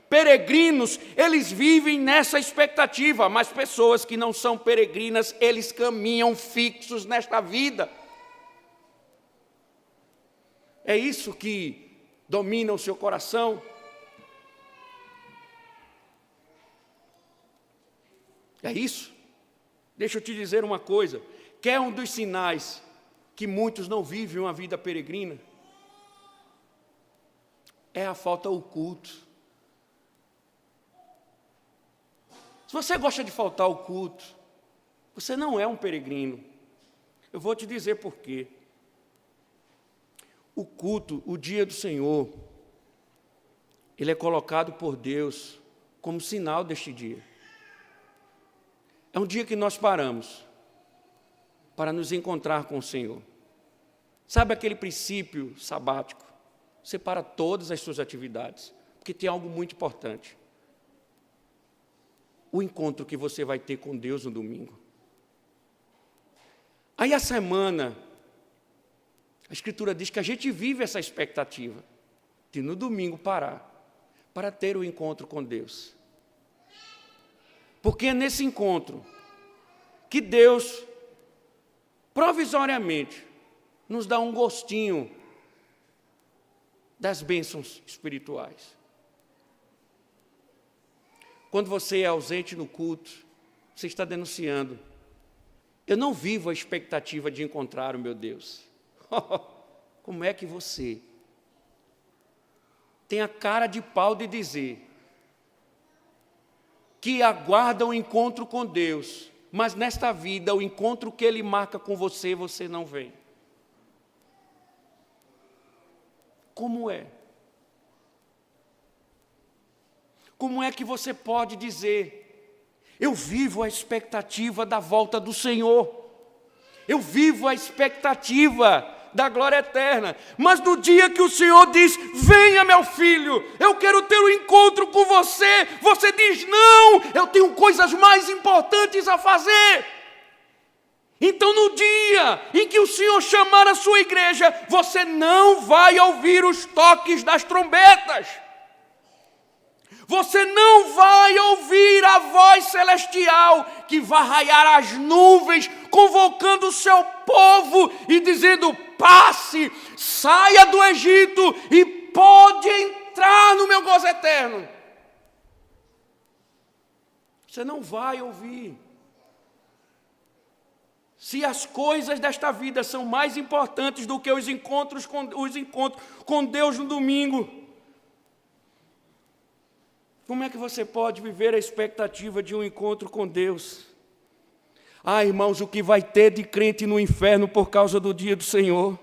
Peregrinos, eles vivem nessa expectativa, mas pessoas que não são peregrinas, eles caminham fixos nesta vida. É isso que domina o seu coração? É isso? Deixa eu te dizer uma coisa. Quer um dos sinais que muitos não vivem uma vida peregrina? É a falta ao culto. Se você gosta de faltar ao culto, você não é um peregrino. Eu vou te dizer por quê. O culto, o dia do Senhor, ele é colocado por Deus como sinal deste dia. É um dia que nós paramos para nos encontrar com o Senhor. Sabe aquele princípio sabático? Você para todas as suas atividades, porque tem algo muito importante. O encontro que você vai ter com Deus no domingo. Aí a semana, a Escritura diz que a gente vive essa expectativa de no domingo parar para ter o encontro com Deus. Porque é nesse encontro que Deus, provisoriamente, nos dá um gostinho das bênçãos espirituais. Quando você é ausente no culto, você está denunciando: eu não vivo a expectativa de encontrar o meu Deus. Como é que você tem a cara de pau de dizer que aguarda o encontro com Deus, mas nesta vida o encontro que Ele marca com você, você não vem? Como é? Como é que você pode dizer: eu vivo a expectativa da volta do Senhor, eu vivo a expectativa da glória eterna, mas no dia que o Senhor diz: venha meu filho, eu quero ter um encontro com você, você diz: não, eu tenho coisas mais importantes a fazer. Então no dia em que o Senhor chamar a sua igreja, você não vai ouvir os toques das trombetas. Você não vai ouvir a voz celestial que vai raiar as nuvens, convocando o seu povo e dizendo: passe, saia do Egito e pode entrar no meu gozo eterno. Você não vai ouvir. Se as coisas desta vida são mais importantes do que os encontros com Deus no domingo, como é que você pode viver a expectativa de um encontro com Deus? Ah, irmãos, o que vai ter de crente no inferno por causa do dia do Senhor?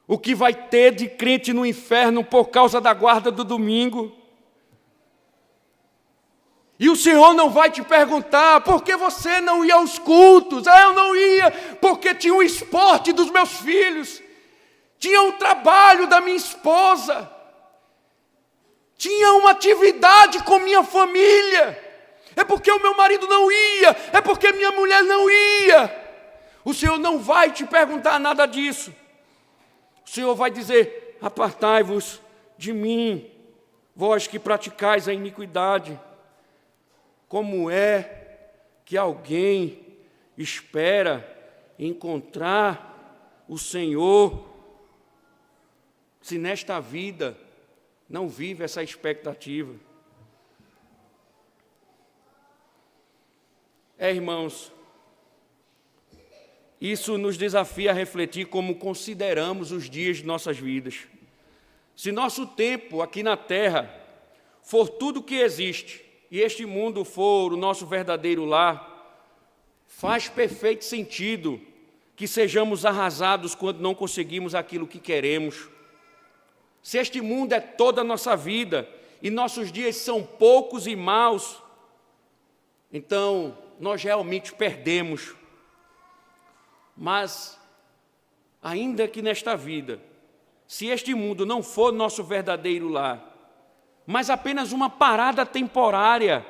O que vai ter de crente no inferno por causa da guarda do domingo? E o Senhor não vai te perguntar: por que você não ia aos cultos? Ah, eu não ia porque tinha o esporte dos meus filhos, tinha o trabalho da minha esposa, tinha uma atividade com minha família. É porque o meu marido não ia, é porque minha mulher não ia. O Senhor não vai te perguntar nada disso. O Senhor vai dizer: apartai-vos de mim, vós que praticais a iniquidade. Como é que alguém espera encontrar o Senhor se nesta vida não vive essa expectativa? Irmãos, isso nos desafia a refletir como consideramos os dias de nossas vidas. Se nosso tempo aqui na terra for tudo que existe, e este mundo for o nosso verdadeiro lar, faz perfeito sentido que sejamos arrasados quando não conseguimos aquilo que queremos. se este mundo é toda a nossa vida e nossos dias são poucos e maus, então nós realmente perdemos. Mas, ainda que nesta vida, se este mundo não for nosso verdadeiro lar, mas apenas uma parada temporária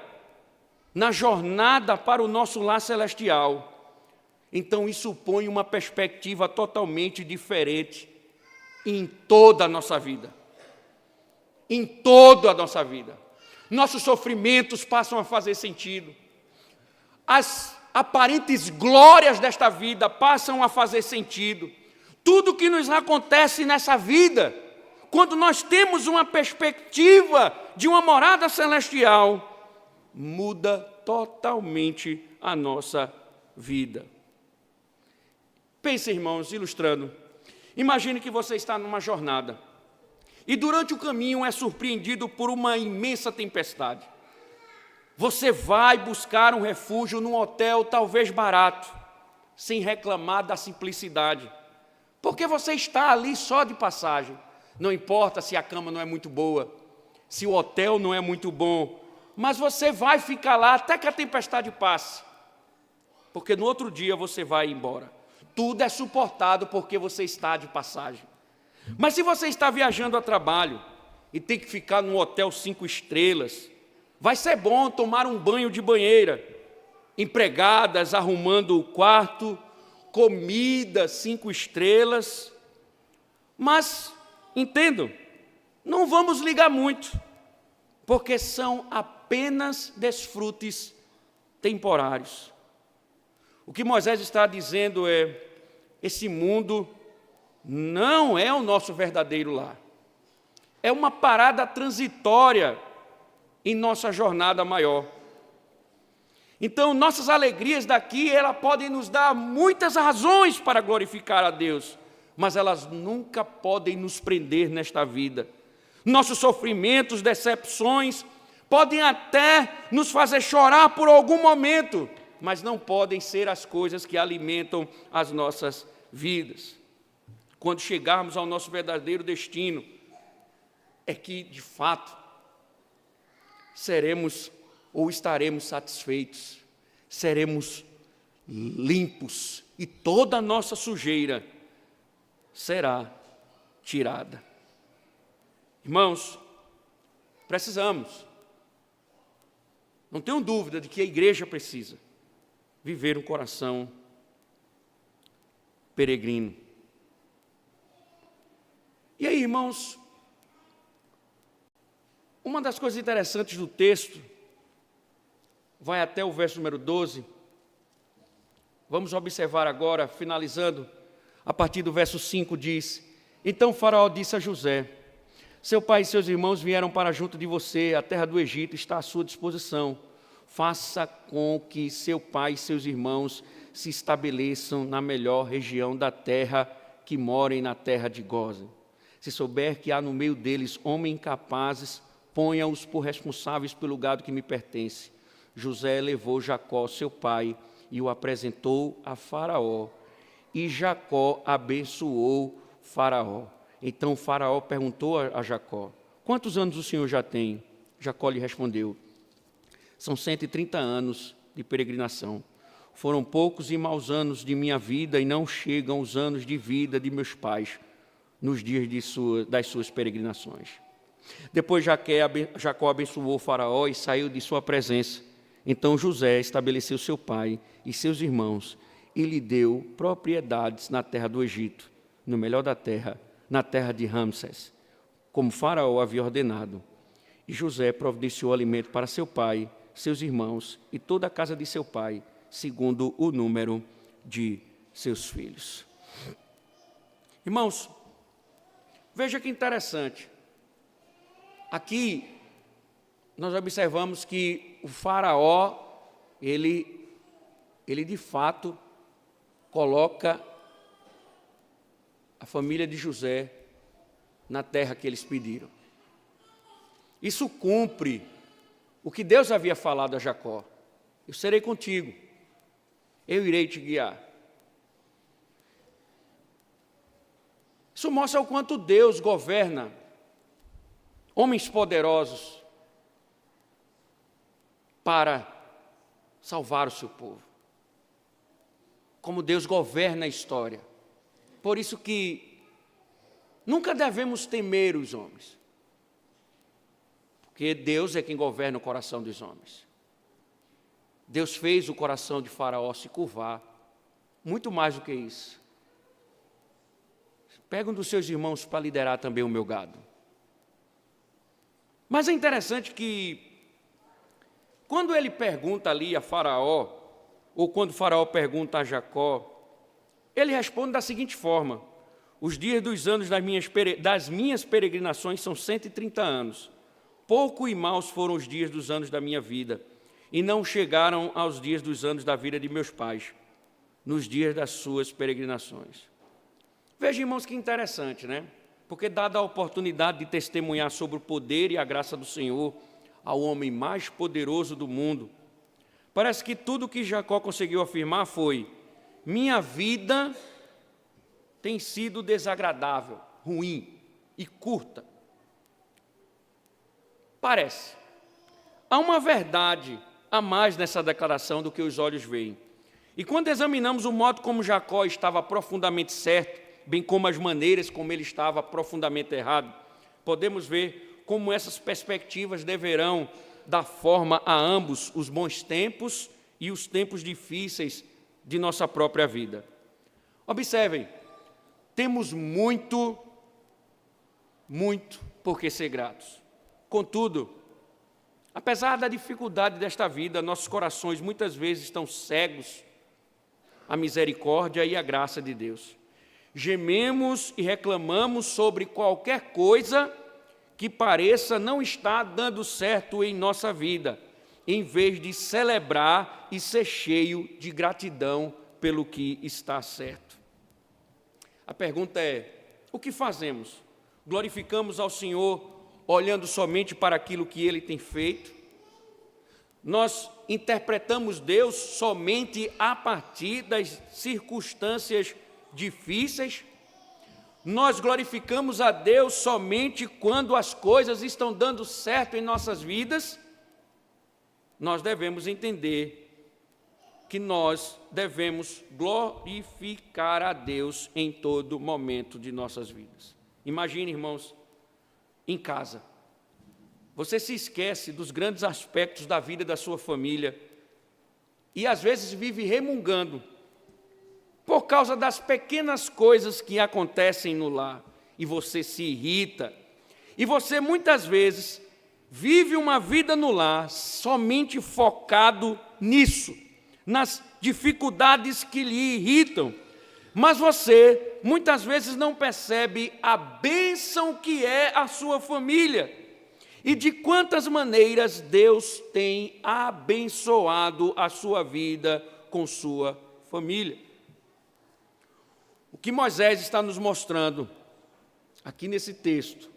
na jornada para o nosso lar celestial, então isso põe uma perspectiva totalmente diferente em toda a nossa vida. Em toda a nossa vida. Nossos sofrimentos passam a fazer sentido. As aparentes glórias desta vida passam a fazer sentido. Tudo que nos acontece nessa vida, quando nós temos uma perspectiva de uma morada celestial, muda totalmente a nossa vida. Pense, irmãos, ilustrando. Imagine que você está numa jornada e durante o caminho é surpreendido por uma imensa tempestade. Você vai buscar um refúgio num hotel talvez barato, sem reclamar da simplicidade, porque você está ali só de passagem. Não importa se a cama não é muito boa, se o hotel não é muito bom, mas você vai ficar lá até que a tempestade passe, porque no outro dia você vai embora. Tudo é suportado porque você está de passagem. Mas se você está viajando a trabalho e tem que ficar num hotel 5 estrelas, vai ser bom tomar um banho de banheira, empregadas arrumando o quarto, comida 5 estrelas, mas, entendam, não vamos ligar muito, porque são apenas desfrutes temporários. O que Moisés está dizendo é: esse mundo não é o nosso verdadeiro lar. É uma parada transitória em nossa jornada maior. Então, nossas alegrias daqui, elas podem nos dar muitas razões para glorificar a Deus, mas elas nunca podem nos prender nesta vida. Nossos sofrimentos, decepções, podem até nos fazer chorar por algum momento, mas não podem ser as coisas que alimentam as nossas vidas. Quando chegarmos ao nosso verdadeiro destino, é que, de fato, seremos ou estaremos satisfeitos, seremos limpos e toda a nossa sujeira será tirada. Irmãos, precisamos, não tenho dúvida de que a igreja precisa viver um coração peregrino. E aí, irmãos, uma das coisas interessantes do texto vai até o verso número 12. Vamos observar agora, finalizando, a partir do verso 5 diz: Então Faraó disse a José: Seu pai e seus irmãos vieram para junto de você, a terra do Egito está à sua disposição. Faça com que seu pai e seus irmãos se estabeleçam na melhor região da terra, que morem na terra de Gósen. Se souber que há no meio deles homens incapazes, ponha-os por responsáveis pelo gado que me pertence. José levou Jacó, seu pai, e o apresentou a Faraó. E Jacó abençoou Faraó. Então Faraó perguntou a Jacó: Quantos anos o senhor já tem? Jacó lhe respondeu: São 130 anos de peregrinação. Foram poucos e maus anos de minha vida, e não chegam os anos de vida de meus pais, nos dias das suas peregrinações. Depois Jacó abençoou Faraó e saiu de sua presença. Então José estabeleceu seu pai e seus irmãos e lhe deu propriedades na terra do Egito, no melhor da terra, na terra de Ramsés, como Faraó havia ordenado. E José providenciou alimento para seu pai, seus irmãos e toda a casa de seu pai, segundo o número de seus filhos. Irmãos, veja que interessante. Aqui nós observamos que o Faraó, ele de fato coloca a família de José na terra que eles pediram. Isso cumpre o que Deus havia falado a Jacó: Eu serei contigo, eu irei te guiar. Isso mostra o quanto Deus governa homens poderosos para salvar o seu povo. Como Deus governa a história. Por isso que nunca devemos temer os homens. Porque Deus é quem governa o coração dos homens. Deus fez o coração de Faraó se curvar. Muito mais do que isso. Pega um dos seus irmãos para liderar também o meu gado. Mas é interessante que, quando ele pergunta ali a Faraó, ou quando Faraó pergunta a Jacó, ele responde da seguinte forma: os dias dos anos das minhas peregrinações são 130 anos. Pouco e maus foram os dias dos anos da minha vida, e não chegaram aos dias dos anos da vida de meus pais, nos dias das suas peregrinações. Veja, irmãos, que interessante, né? Porque, dada a oportunidade de testemunhar sobre o poder e a graça do Senhor ao homem mais poderoso do mundo, parece que tudo que Jacó conseguiu afirmar foi: minha vida tem sido desagradável, ruim e curta. Parece. Há uma verdade a mais nessa declaração do que os olhos veem. E quando examinamos o modo como Jacó estava profundamente certo, bem como as maneiras como ele estava profundamente errado, podemos ver como essas perspectivas deverão dar forma a ambos os bons tempos e os tempos difíceis de nossa própria vida. Observem, temos muito por que ser gratos. Contudo, apesar da dificuldade desta vida, nossos corações muitas vezes estão cegos à misericórdia e à graça de Deus. Gememos e reclamamos sobre qualquer coisa que pareça não estar dando certo em nossa vida, em vez de celebrar e ser cheio de gratidão pelo que está certo. A pergunta é: o que fazemos? Glorificamos ao Senhor olhando somente para aquilo que Ele tem feito? Nós interpretamos Deus somente a partir das circunstâncias difíceis? Nós glorificamos a Deus somente quando as coisas estão dando certo em nossas vidas? Nós devemos entender que nós devemos glorificar a Deus em todo momento de nossas vidas. Imagine, irmãos, em casa, você se esquece dos grandes aspectos da vida da sua família e às vezes vive remungando por causa das pequenas coisas que acontecem no lar, e você se irrita, e você muitas vezes vive uma vida no lar somente focado nisso, nas dificuldades que lhe irritam, mas você muitas vezes não percebe a bênção que é a sua família e de quantas maneiras Deus tem abençoado a sua vida com sua família. O que Moisés está nos mostrando aqui nesse texto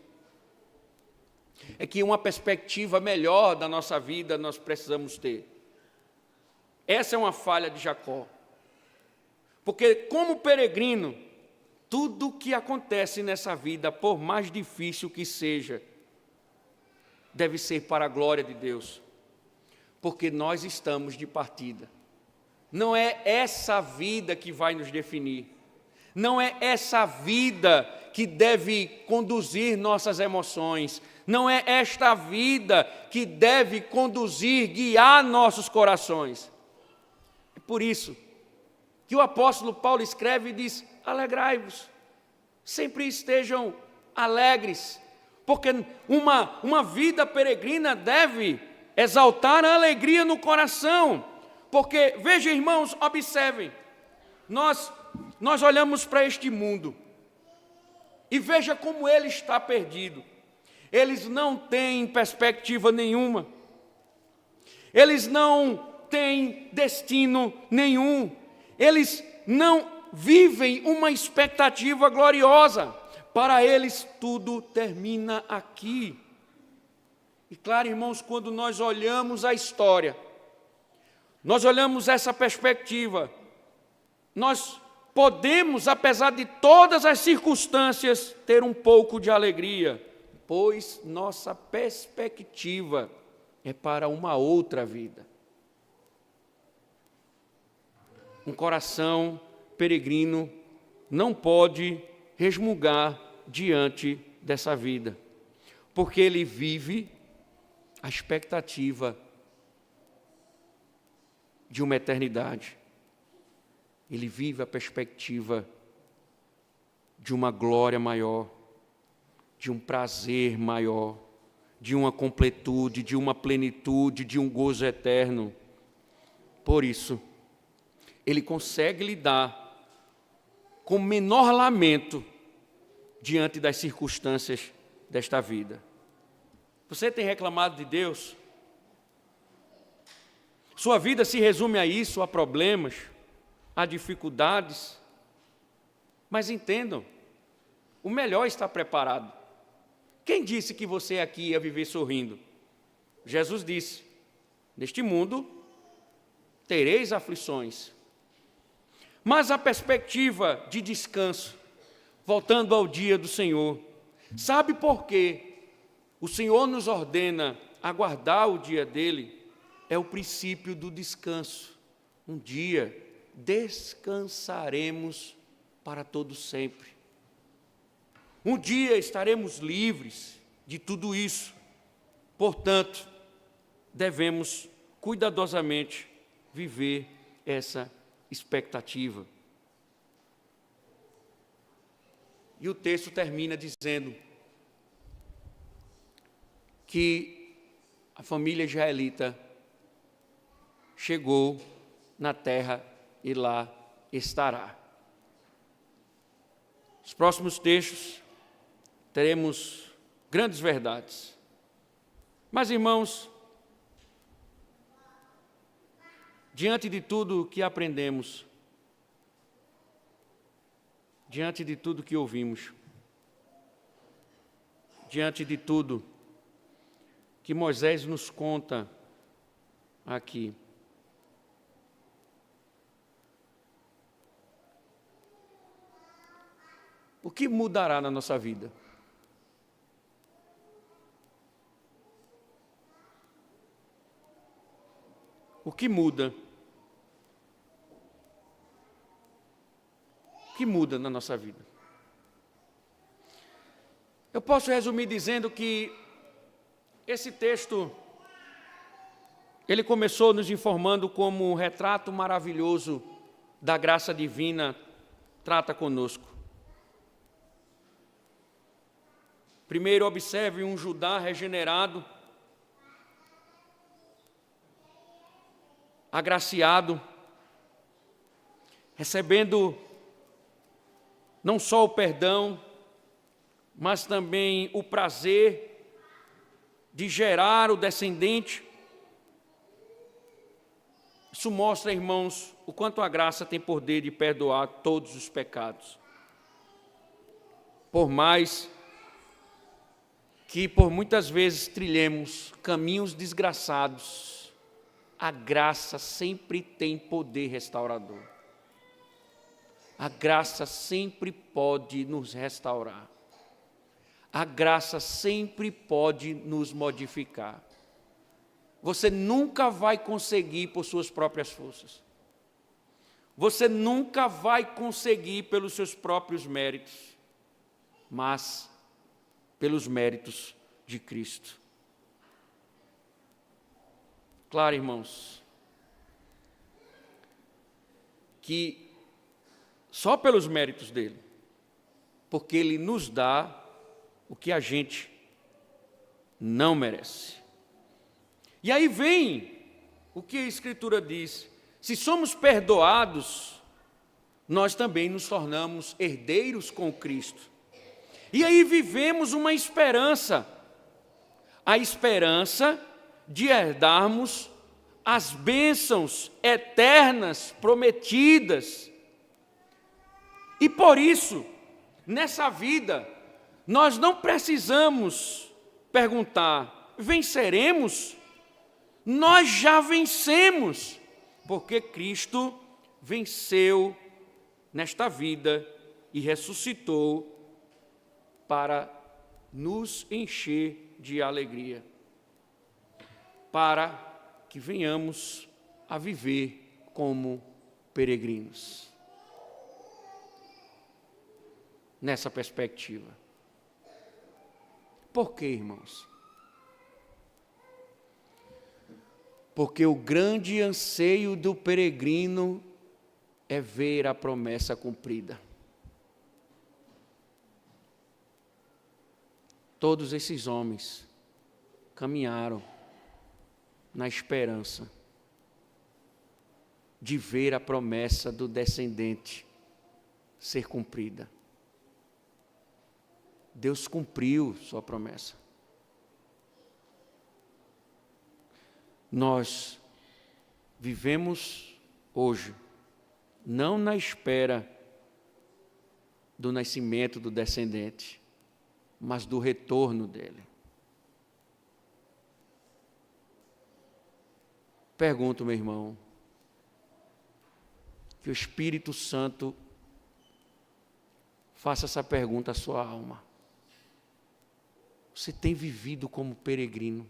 é que uma perspectiva melhor da nossa vida nós precisamos ter. Essa é uma falha de Jacó. Porque, como peregrino, tudo que acontece nessa vida, por mais difícil que seja, deve ser para a glória de Deus. Porque nós estamos de partida. Não é essa vida que vai nos definir. Não é essa vida que deve conduzir nossas emoções. Não é esta vida que deve conduzir, guiar nossos corações. É por isso que o apóstolo Paulo escreve e diz: alegrai-vos, sempre estejam alegres, porque uma vida peregrina deve exaltar a alegria no coração, porque, veja, irmãos, observem, nós olhamos para este mundo e veja como ele está perdido. Eles não têm perspectiva nenhuma, eles não têm destino nenhum, eles não vivem uma expectativa gloriosa. Para eles tudo termina aqui. E claro, irmãos, quando nós olhamos a história, nós olhamos essa perspectiva, nós podemos, apesar de todas as circunstâncias, ter um pouco de alegria, pois nossa perspectiva é para uma outra vida. Um coração peregrino não pode resmungar diante dessa vida, porque ele vive a expectativa de uma eternidade. Ele vive a perspectiva de uma glória maior, de um prazer maior, de uma completude, de uma plenitude, de um gozo eterno. Por isso, ele consegue lidar com menor lamento diante das circunstâncias desta vida. Você tem reclamado de Deus? Sua vida se resume a isso, a problemas, a dificuldades. Mas entendam, o melhor está preparado. Quem disse que você aqui ia viver sorrindo? Jesus disse: neste mundo tereis aflições. Mas a perspectiva de descanso, voltando ao dia do Senhor, sabe por quê? O Senhor nos ordena aguardar o dia dele, é o princípio do descanso. Um dia descansaremos para todo sempre. Um dia estaremos livres de tudo isso. Portanto, devemos cuidadosamente viver essa expectativa. E o texto termina dizendo que a família israelita chegou na terra e lá estará. Nos próximos textos teremos grandes verdades. Mas, irmãos, diante de tudo que aprendemos, diante de tudo que ouvimos, diante de tudo que Moisés nos conta aqui, o que mudará na nossa vida? O que muda? O que muda na nossa vida? Eu posso resumir dizendo que esse texto, ele começou nos informando como um retrato maravilhoso da graça divina trata conosco. Primeiro, observe um Judá regenerado, agraciado, recebendo não só o perdão, mas também o prazer de gerar o descendente. Isso mostra, irmãos, o quanto a graça tem poder de perdoar todos os pecados. Por mais que por muitas vezes trilhemos caminhos desgraçados, a graça sempre tem poder restaurador. A graça sempre pode nos restaurar. A graça sempre pode nos modificar. Você nunca vai conseguir por suas próprias forças. Você nunca vai conseguir pelos seus próprios méritos, mas pelos méritos de Cristo. Claro, irmãos, que só pelos méritos dele, porque ele nos dá o que a gente não merece. E aí vem o que a Escritura diz: se somos perdoados, nós também nos tornamos herdeiros com Cristo. E aí vivemos uma esperança, a esperança de herdarmos as bênçãos eternas prometidas. E por isso, nessa vida, nós não precisamos perguntar: venceremos? Nós já vencemos, porque Cristo venceu nesta vida e ressuscitou para nos encher de alegria, para que venhamos a viver como peregrinos. Nessa perspectiva. Por quê, irmãos? Porque o grande anseio do peregrino é ver a promessa cumprida. Todos esses homens caminharam na esperança de ver a promessa do descendente ser cumprida. Deus cumpriu sua promessa. Nós vivemos hoje, não na espera do nascimento do descendente, mas do retorno dele. Pergunto, meu irmão, que o Espírito Santo faça essa pergunta à sua alma. Você tem vivido como peregrino?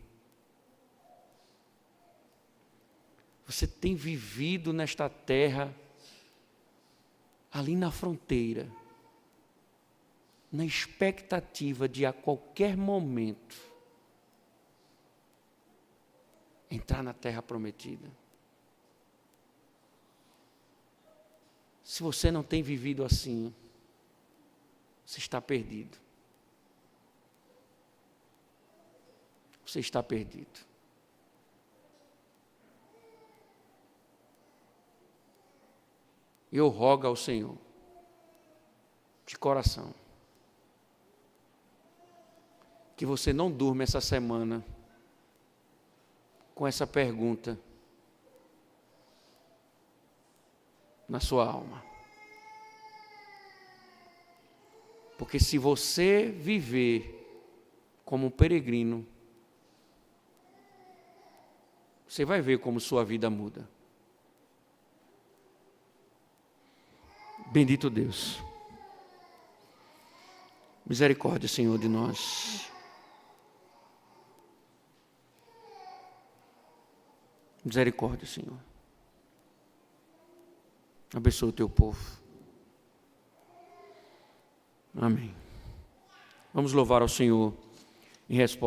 Você tem vivido nesta terra, ali na fronteira, na expectativa de a qualquer momento entrar na terra prometida? Se você não tem vivido assim, você está perdido. Você está perdido. Eu rogo ao Senhor, de coração, que você não durma essa semana com essa pergunta na sua alma. Porque se você viver como um peregrino, você vai ver como sua vida muda. Bendito Deus. Misericórdia, Senhor, de nós. Misericórdia, Senhor. Abençoa o teu povo. Amém. Vamos louvar ao Senhor em resposta.